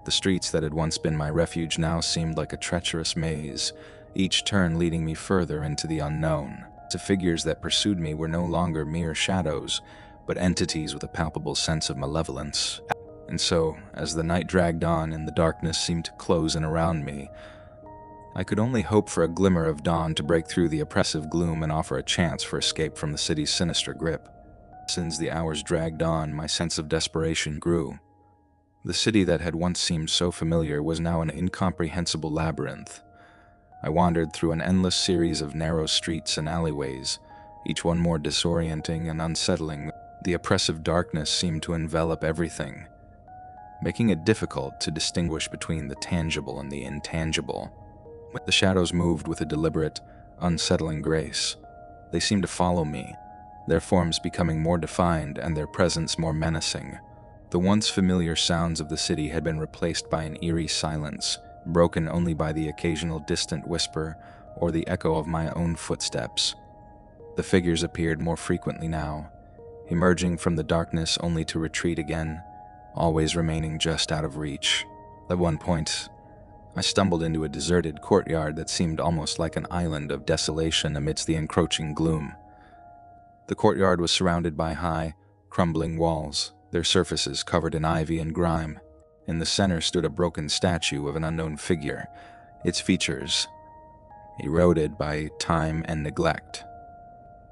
The streets that had once been my refuge now seemed like a treacherous maze, each turn leading me further into the unknown. The figures that pursued me were no longer mere shadows, but entities with a palpable sense of malevolence. And so, as the night dragged on and the darkness seemed to close in around me, I could only hope for a glimmer of dawn to break through the oppressive gloom and offer a chance for escape from the city's sinister grip. Since the hours dragged on, my sense of desperation grew. The city that had once seemed so familiar was now an incomprehensible labyrinth. I wandered through an endless series of narrow streets and alleyways, each one more disorienting and unsettling. The oppressive darkness seemed to envelop everything, making it difficult to distinguish between the tangible and the intangible. The shadows moved with a deliberate, unsettling grace. They seemed to follow me, their forms becoming more defined and their presence more menacing. The once familiar sounds of the city had been replaced by an eerie silence, broken only by the occasional distant whisper or the echo of my own footsteps. The figures appeared more frequently now, emerging from the darkness only to retreat again, always remaining just out of reach. At one point, I stumbled into a deserted courtyard that seemed almost like an island of desolation amidst the encroaching gloom. The courtyard was surrounded by high, crumbling walls, their surfaces covered in ivy and grime. In the center stood a broken statue of an unknown figure, its features eroded by time and neglect.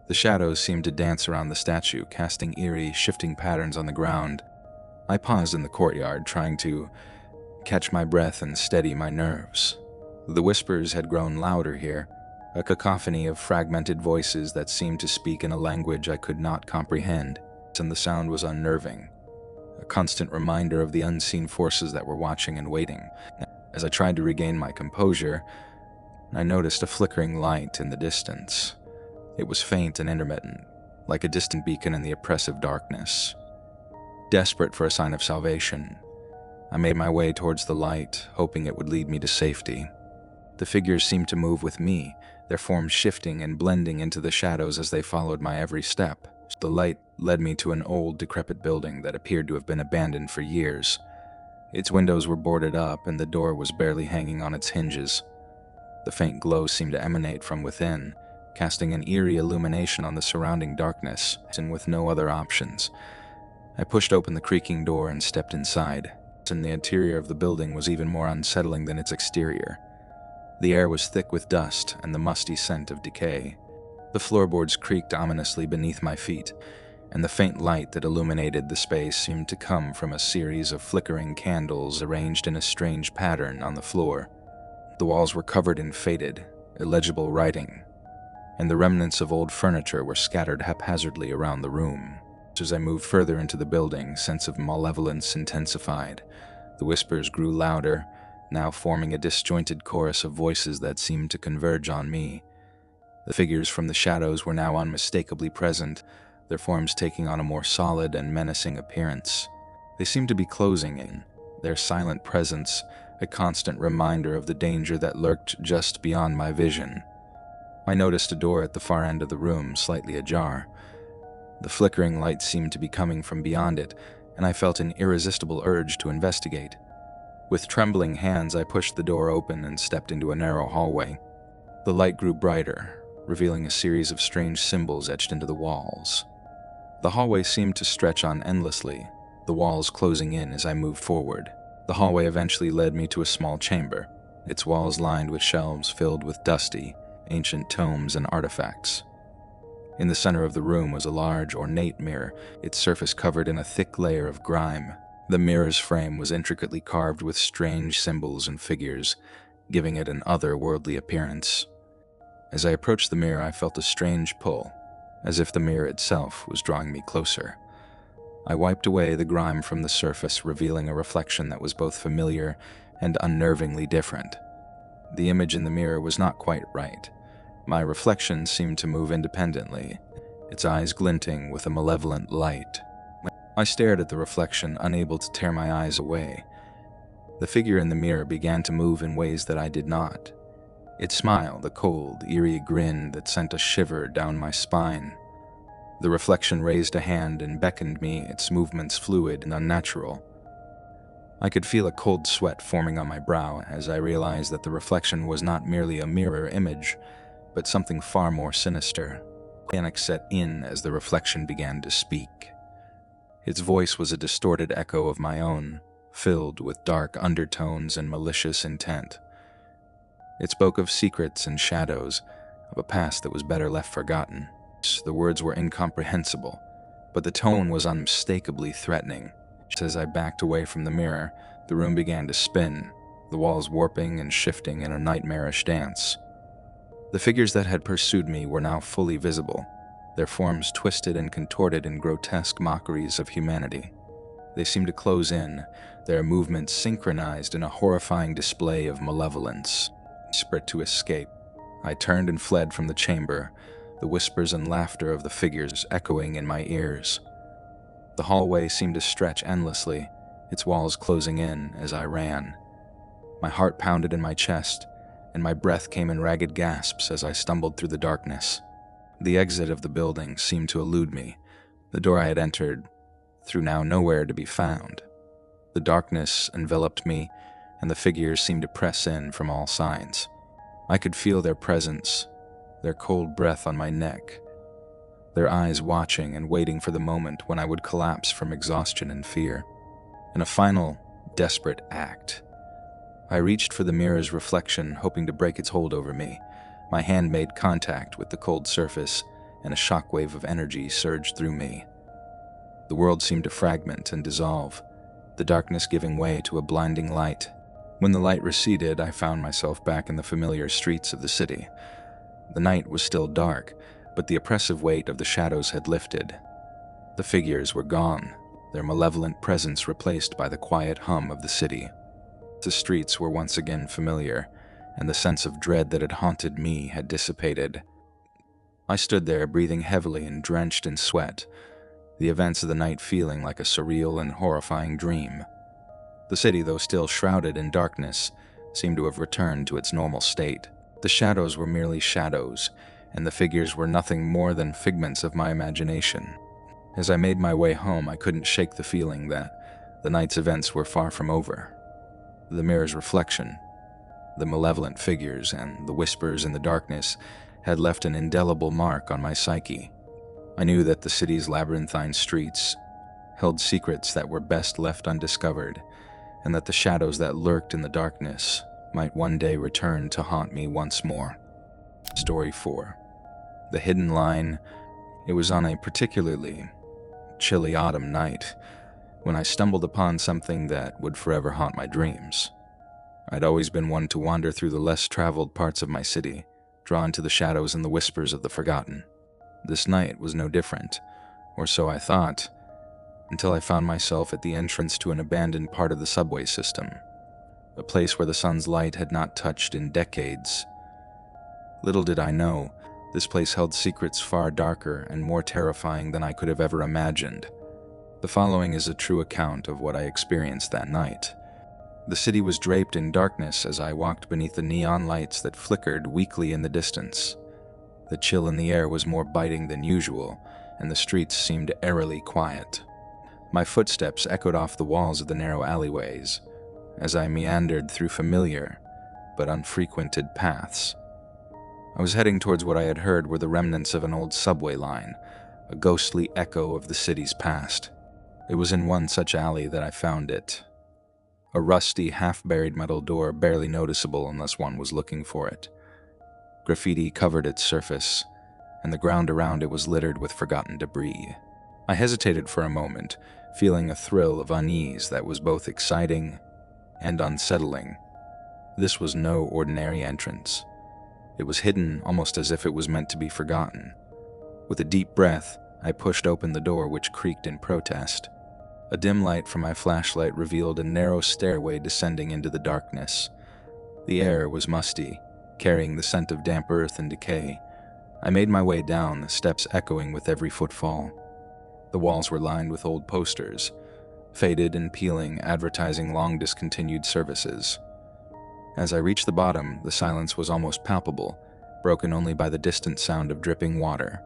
The shadows seemed to dance around the statue, casting eerie, shifting patterns on the ground. I paused in the courtyard, trying to catch my breath and steady my nerves. The whispers had grown louder here, a cacophony of fragmented voices that seemed to speak in a language I could not comprehend, and the sound was unnerving, a constant reminder of the unseen forces that were watching and waiting. As I tried to regain my composure, I noticed a flickering light in the distance. It was faint and intermittent, like a distant beacon in the oppressive darkness. Desperate for a sign of salvation, I made my way towards the light, hoping it would lead me to safety. The figures seemed to move with me, their forms shifting and blending into the shadows as they followed my every step. The light led me to an old, decrepit building that appeared to have been abandoned for years. Its windows were boarded up and the door was barely hanging on its hinges. The faint glow seemed to emanate from within, casting an eerie illumination on the surrounding darkness, and with no other options, I pushed open the creaking door and stepped inside. And the interior of the building was even more unsettling than its exterior. The air was thick with dust and the musty scent of decay. The floorboards creaked ominously beneath my feet, and the faint light that illuminated the space seemed to come from a series of flickering candles arranged in a strange pattern on the floor. The walls were covered in faded, illegible writing, and the remnants of old furniture were scattered haphazardly around the room. As I moved further into the building, sense of malevolence intensified. The whispers grew louder, now forming a disjointed chorus of voices that seemed to converge on me. The figures from the shadows were now unmistakably present, their forms taking on a more solid and menacing appearance. They seemed to be closing in, their silent presence a constant reminder of the danger that lurked just beyond my vision. I noticed a door at the far end of the room, slightly ajar. The flickering light seemed to be coming from beyond it, and I felt an irresistible urge to investigate. With trembling hands, I pushed the door open and stepped into a narrow hallway. The light grew brighter, revealing a series of strange symbols etched into the walls. The hallway seemed to stretch on endlessly, the walls closing in as I moved forward. The hallway eventually led me to a small chamber, its walls lined with shelves filled with dusty, ancient tomes and artifacts. In the center of the room was a large, ornate mirror, its surface covered in a thick layer of grime. The mirror's frame was intricately carved with strange symbols and figures, giving it an otherworldly appearance. As I approached the mirror, I felt a strange pull, as if the mirror itself was drawing me closer. I wiped away the grime from the surface, revealing a reflection that was both familiar and unnervingly different. The image in the mirror was not quite right. My reflection seemed to move independently, its eyes glinting with a malevolent light. I stared at the reflection, unable to tear my eyes away. The figure in the mirror began to move in ways that I did not. It smiled, a cold, eerie grin that sent a shiver down my spine. The reflection raised a hand and beckoned me, its movements fluid and unnatural. I could feel a cold sweat forming on my brow as I realized that the reflection was not merely a mirror image, but something far more sinister. Panic set in as the reflection began to speak. Its voice was a distorted echo of my own, filled with dark undertones and malicious intent. It spoke of secrets and shadows, of a past that was better left forgotten. The words were incomprehensible, but the tone was unmistakably threatening. Just as I backed away from the mirror, the room began to spin, the walls warping and shifting in a nightmarish dance. The figures that had pursued me were now fully visible, their forms twisted and contorted in grotesque mockeries of humanity. They seemed to close in, their movements synchronized in a horrifying display of malevolence. Desperate to escape, I turned and fled from the chamber, the whispers and laughter of the figures echoing in my ears. The hallway seemed to stretch endlessly, its walls closing in as I ran. My heart pounded in my chest, and my breath came in ragged gasps as I stumbled through the darkness. The exit of the building seemed to elude me, the door I had entered through now nowhere to be found. The darkness enveloped me, and the figures seemed to press in from all sides. I could feel their presence, their cold breath on my neck, their eyes watching and waiting for the moment when I would collapse from exhaustion and fear. In a final, desperate act, I reached for the mirror's reflection, hoping to break its hold over me. My hand made contact with the cold surface, and a shockwave of energy surged through me. The world seemed to fragment and dissolve, the darkness giving way to a blinding light. When the light receded, I found myself back in the familiar streets of the city. The night was still dark, but the oppressive weight of the shadows had lifted. The figures were gone, their malevolent presence replaced by the quiet hum of the city. The streets were once again familiar, and the sense of dread that had haunted me had dissipated. I stood there, breathing heavily and drenched in sweat, the events of the night feeling like a surreal and horrifying dream. The city, though still shrouded in darkness, seemed to have returned to its normal state. The shadows were merely shadows, and the figures were nothing more than figments of my imagination. As I made my way home, I couldn't shake the feeling that the night's events were far from over. The mirror's reflection, the malevolent figures, and the whispers in the darkness had left an indelible mark on my psyche. I knew that the city's labyrinthine streets held secrets that were best left undiscovered, and that the shadows that lurked in the darkness might one day return to haunt me once more. Story 4. The Hidden Line. It was on a particularly chilly autumn night when I stumbled upon something that would forever haunt my dreams. I'd always been one to wander through the less traveled parts of my city, drawn to the shadows and the whispers of the forgotten. This night was no different, or so I thought, until I found myself at the entrance to an abandoned part of the subway system, a place where the sun's light had not touched in decades. Little did I know, this place held secrets far darker and more terrifying than I could have ever imagined. The following is a true account of what I experienced that night. The city was draped in darkness as I walked beneath the neon lights that flickered weakly in the distance. The chill in the air was more biting than usual, and the streets seemed eerily quiet. My footsteps echoed off the walls of the narrow alleyways as I meandered through familiar but unfrequented paths. I was heading towards what I had heard were the remnants of an old subway line, a ghostly echo of the city's past. It was in one such alley that I found it. A rusty, half-buried metal door barely noticeable unless one was looking for it. Graffiti covered its surface, and the ground around it was littered with forgotten debris. I hesitated for a moment, feeling a thrill of unease that was both exciting and unsettling. This was no ordinary entrance. It was hidden almost as if it was meant to be forgotten. With a deep breath, I pushed open the door, which creaked in protest. A dim light from my flashlight revealed a narrow stairway descending into the darkness. The air was musty, carrying the scent of damp earth and decay. I made my way down, the steps echoing with every footfall. The walls were lined with old posters, faded and peeling, advertising long discontinued services. As I reached the bottom, the silence was almost palpable, broken only by the distant sound of dripping water.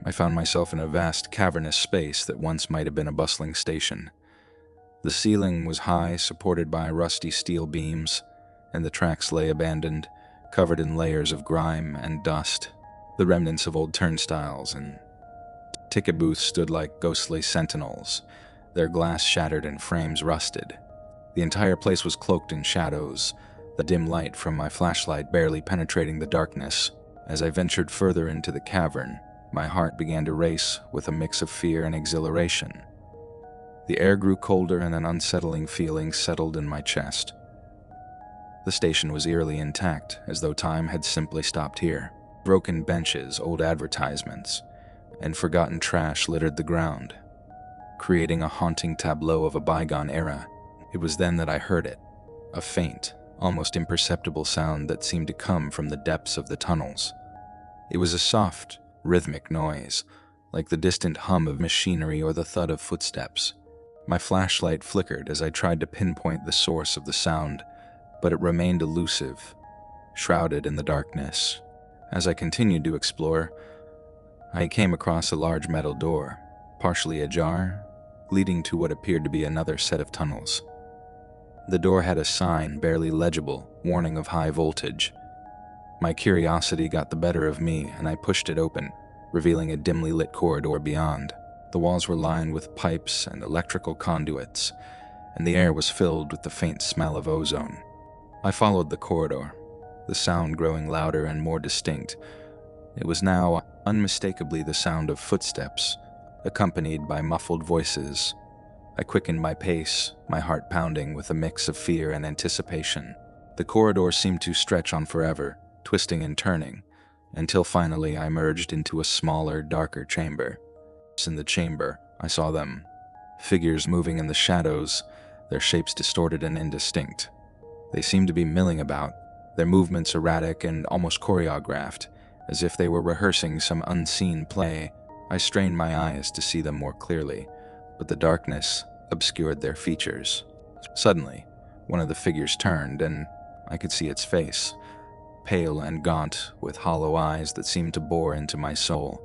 I found myself in a vast, cavernous space that once might have been a bustling station. The ceiling was high, supported by rusty steel beams, and the tracks lay abandoned, covered in layers of grime and dust. The remnants of old turnstiles and ticket booths stood like ghostly sentinels, their glass shattered and frames rusted. The entire place was cloaked in shadows, the dim light from my flashlight barely penetrating the darkness. As I ventured further into the cavern, my heart began to race with a mix of fear and exhilaration. The air grew colder and an unsettling feeling settled in my chest. The station was eerily intact, as though time had simply stopped here. Broken benches, old advertisements, and forgotten trash littered the ground, creating a haunting tableau of a bygone era. It was then that I heard it, a faint, almost imperceptible sound that seemed to come from the depths of the tunnels. It was a soft, rhythmic noise, like the distant hum of machinery or the thud of footsteps. My flashlight flickered as I tried to pinpoint the source of the sound, but it remained elusive, shrouded in the darkness. As I continued to explore, I came across a large metal door, partially ajar, leading to what appeared to be another set of tunnels. The door had a sign, barely legible, warning of high voltage. My curiosity got the better of me, and I pushed it open, revealing a dimly lit corridor beyond. The walls were lined with pipes and electrical conduits, and the air was filled with the faint smell of ozone. I followed the corridor, the sound growing louder and more distinct. It was now unmistakably the sound of footsteps, accompanied by muffled voices. I quickened my pace, my heart pounding with a mix of fear and anticipation. The corridor seemed to stretch on forever, twisting and turning, until finally I emerged into a smaller, darker chamber. In the chamber, I saw them, figures moving in the shadows, their shapes distorted and indistinct. They seemed to be milling about, their movements erratic and almost choreographed, as if they were rehearsing some unseen play. I strained my eyes to see them more clearly, but the darkness obscured their features. Suddenly, one of the figures turned, and I could see its face, pale and gaunt, with hollow eyes that seemed to bore into my soul.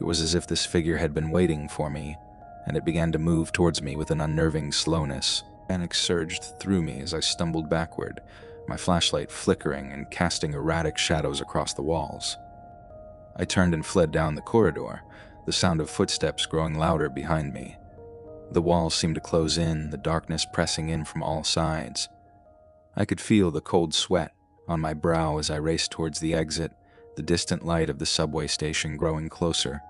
It was as if this figure had been waiting for me, and it began to move towards me with an unnerving slowness. Panic surged through me as I stumbled backward, my flashlight flickering and casting erratic shadows across the walls. I turned and fled down the corridor, the sound of footsteps growing louder behind me. The walls seemed to close in, the darkness pressing in from all sides. I could feel the cold sweat on my brow as I raced towards the exit, the distant light of the subway station growing closer.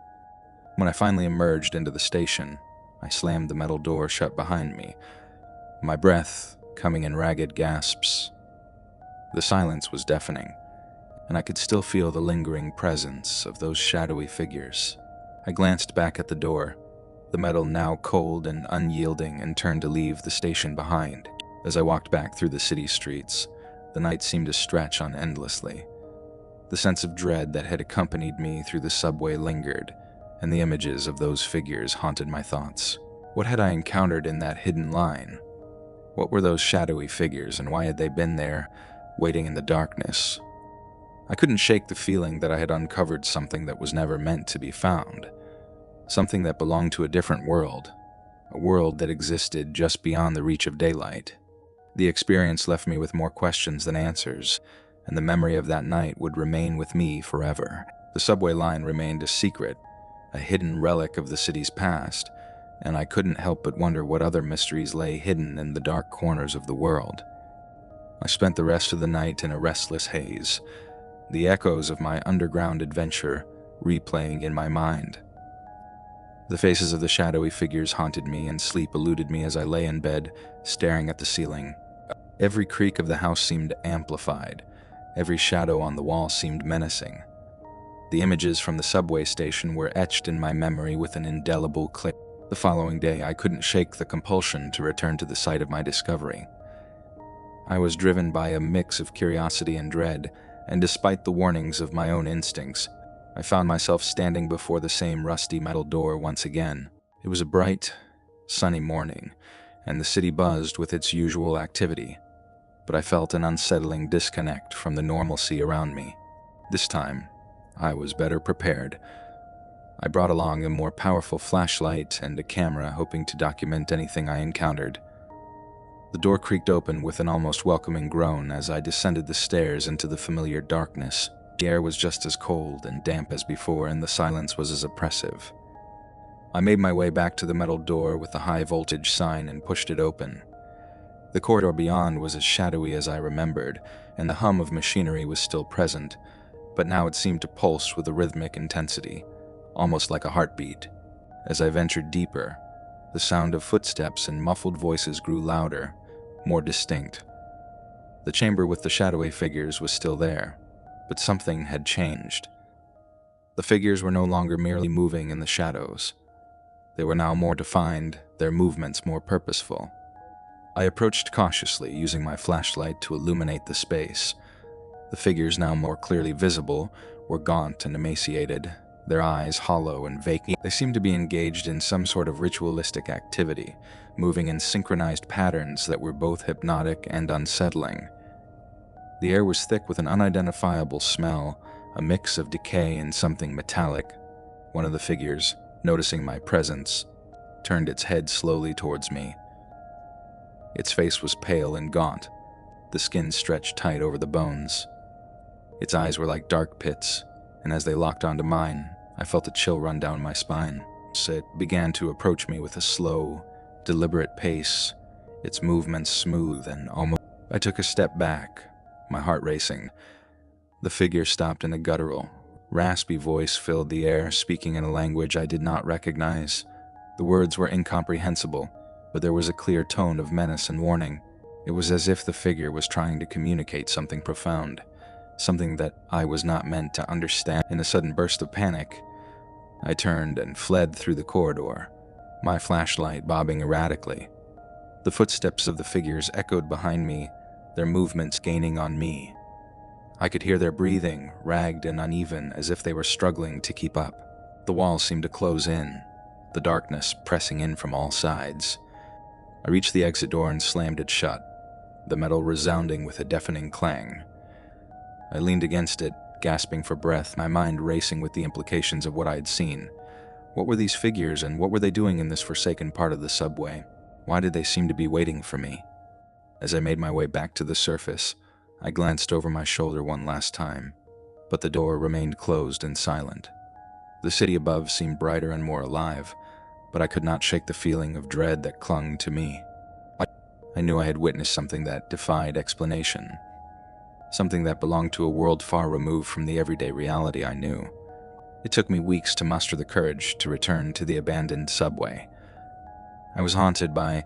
When I finally emerged into the station, I slammed the metal door shut behind me, my breath coming in ragged gasps. The silence was deafening, and I could still feel the lingering presence of those shadowy figures. I glanced back at the door, the metal now cold and unyielding, and turned to leave the station behind. As I walked back through the city streets, the night seemed to stretch on endlessly. The sense of dread that had accompanied me through the subway lingered, and the images of those figures haunted my thoughts. What had I encountered in that hidden line? What were those shadowy figures, and why had they been there, waiting in the darkness? I couldn't shake the feeling that I had uncovered something that was never meant to be found, something that belonged to a different world, a world that existed just beyond the reach of daylight. The experience left me with more questions than answers, and the memory of that night would remain with me forever. The subway line remained a secret, a hidden relic of the city's past, and I couldn't help but wonder what other mysteries lay hidden in the dark corners of the world. I spent the rest of the night in a restless haze, the echoes of my underground adventure replaying in my mind. The faces of the shadowy figures haunted me, and sleep eluded me as I lay in bed, staring at the ceiling. Every creak of the house seemed amplified. Every shadow on the wall seemed menacing. The images from the subway station were etched in my memory with an indelible click. The following day, I couldn't shake the compulsion to return to the site of my discovery. I was driven by a mix of curiosity and dread, and despite the warnings of my own instincts, I found myself standing before the same rusty metal door once again. It was a bright, sunny morning, and the city buzzed with its usual activity, but I felt an unsettling disconnect from the normalcy around me. This time, I was better prepared. I brought along a more powerful flashlight and a camera, hoping to document anything I encountered. The door creaked open with an almost welcoming groan as I descended the stairs into the familiar darkness. The air was just as cold and damp as before, and the silence was as oppressive. I made my way back to the metal door with the high-voltage sign and pushed it open. The corridor beyond was as shadowy as I remembered, and the hum of machinery was still present, but now it seemed to pulse with a rhythmic intensity, almost like a heartbeat. As I ventured deeper, the sound of footsteps and muffled voices grew louder, more distinct. The chamber with the shadowy figures was still there, but something had changed. The figures were no longer merely moving in the shadows. They were now more defined, their movements more purposeful. I approached cautiously, using my flashlight to illuminate the space. The figures, now more clearly visible, were gaunt and emaciated, their eyes hollow and vacant. They seemed to be engaged in some sort of ritualistic activity, moving in synchronized patterns that were both hypnotic and unsettling. The air was thick with an unidentifiable smell, a mix of decay and something metallic. One of the figures, noticing my presence, turned its head slowly towards me. Its face was pale and gaunt, the skin stretched tight over the bones. Its eyes were like dark pits, and as they locked onto mine, I felt a chill run down my spine. It began to approach me with a slow, deliberate pace, its movements smooth and almost... I took a step back, my heart racing. The figure stopped, and a guttural, raspy voice filled the air, speaking in a language I did not recognize. The words were incomprehensible, but there was a clear tone of menace and warning. It was as if the figure was trying to communicate something profound, something that I was not meant to understand. In a sudden burst of panic, I turned and fled through the corridor, my flashlight bobbing erratically. The footsteps of the figures echoed behind me, their movements gaining on me. I could hear their breathing, ragged and uneven, as if they were struggling to keep up. The walls seemed to close in, the darkness pressing in from all sides. I reached the exit door and slammed it shut, the metal resounding with a deafening clang. I leaned against it, gasping for breath, my mind racing with the implications of what I had seen. What were these figures, and what were they doing in this forsaken part of the subway? Why did they seem to be waiting for me? As I made my way back to the surface, I glanced over my shoulder one last time, but the door remained closed and silent. The city above seemed brighter and more alive, but I could not shake the feeling of dread that clung to me. I knew I had witnessed something that defied explanation, something that belonged to a world far removed from the everyday reality I knew. It took me weeks to muster the courage to return to the abandoned subway. I was haunted by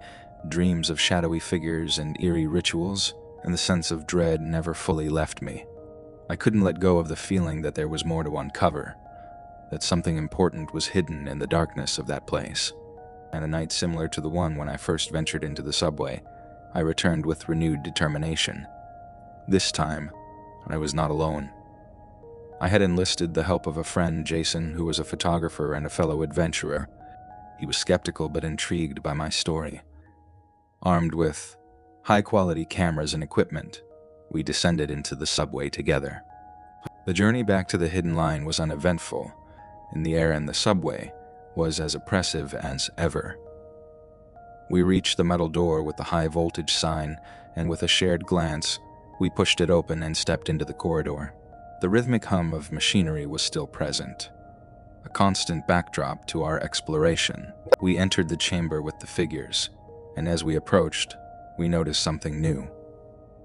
dreams of shadowy figures and eerie rituals, and the sense of dread never fully left me. I couldn't let go of the feeling that there was more to uncover, that something important was hidden in the darkness of that place. And a night similar to the one when I first ventured into the subway, I returned with renewed determination. This time, I was not alone. I had enlisted the help of a friend, Jason, who was a photographer and a fellow adventurer. He was skeptical but intrigued by my story. Armed with high-quality cameras and equipment, we descended into the subway together. The journey back to the hidden line was uneventful, and the air in the subway was as oppressive as ever. We reached the metal door with the high-voltage sign, and with a shared glance, we pushed it open and stepped into the corridor. The rhythmic hum of machinery was still present, a constant backdrop to our exploration. We entered the chamber with the figures, and as we approached, we noticed something new.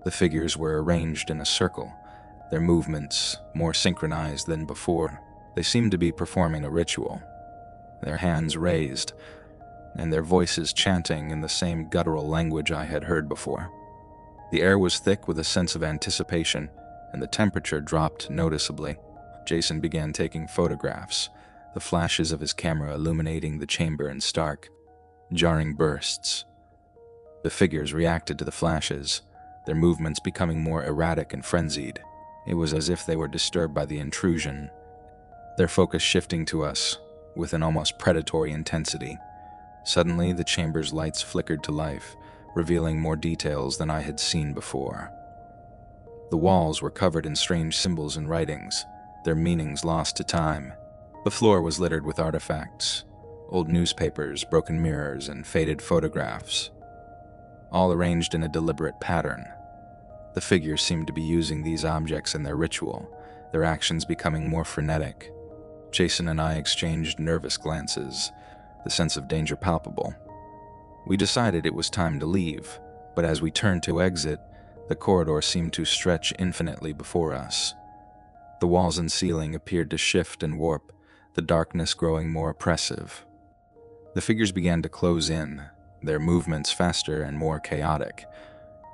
The figures were arranged in a circle, their movements more synchronized than before. They seemed to be performing a ritual, their hands raised, and their voices chanting in the same guttural language I had heard before. The air was thick with a sense of anticipation, and the temperature dropped noticeably. Jason began taking photographs, the flashes of his camera illuminating the chamber in stark, jarring bursts. The figures reacted to the flashes, their movements becoming more erratic and frenzied. It was as if they were disturbed by the intrusion, their focus shifting to us with an almost predatory intensity. Suddenly, the chamber's lights flickered to life, revealing more details than I had seen before. The walls were covered in strange symbols and writings, their meanings lost to time. The floor was littered with artifacts, old newspapers, broken mirrors, and faded photographs, all arranged in a deliberate pattern. The figures seemed to be using these objects in their ritual, their actions becoming more frenetic. Jason and I exchanged nervous glances, the sense of danger palpable. We decided it was time to leave, but as we turned to exit, the corridor seemed to stretch infinitely before us. The walls and ceiling appeared to shift and warp, the darkness growing more oppressive. The figures began to close in, their movements faster and more chaotic.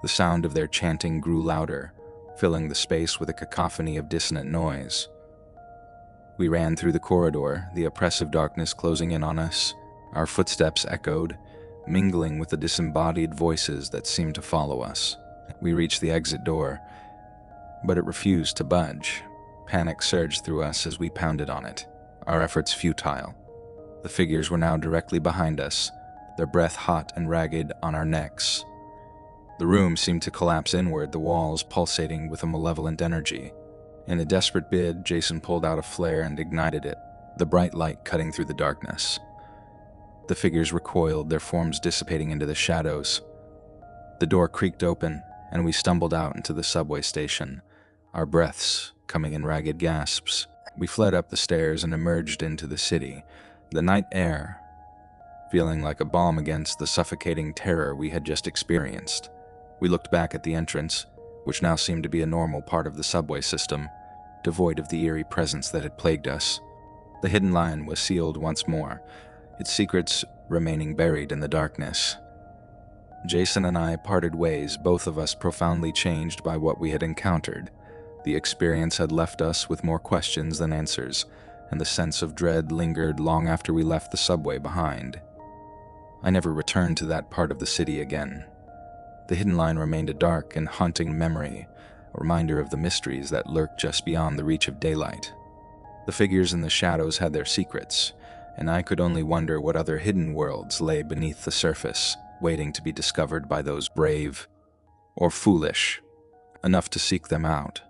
The sound of their chanting grew louder, filling the space with a cacophony of dissonant noise. We ran through the corridor, the oppressive darkness closing in on us. Our footsteps echoed, mingling with the disembodied voices that seemed to follow us. We reached the exit door, but it refused to budge. Panic surged through us as we pounded on it, our efforts futile. The figures were now directly behind us, their breath hot and ragged on our necks. The room seemed to collapse inward, the walls pulsating with a malevolent energy. In a desperate bid, Jason pulled out a flare and ignited it, the bright light cutting through the darkness. The figures recoiled, their forms dissipating into the shadows. The door creaked open, and we stumbled out into the subway station, our breaths coming in ragged gasps. We fled up the stairs and emerged into the city, the night air feeling like a balm against the suffocating terror we had just experienced. We looked back at the entrance, which now seemed to be a normal part of the subway system, devoid of the eerie presence that had plagued us. The hidden line was sealed once more, its secrets remaining buried in the darkness. Jason and I parted ways, both of us profoundly changed by what we had encountered. The experience had left us with more questions than answers, and the sense of dread lingered long after we left the subway behind. I never returned to that part of the city again. The hidden line remained a dark and haunting memory, a reminder of the mysteries that lurked just beyond the reach of daylight. The figures in the shadows had their secrets, and I could only wonder what other hidden worlds lay beneath the surface, waiting to be discovered by those brave or foolish enough to seek them out.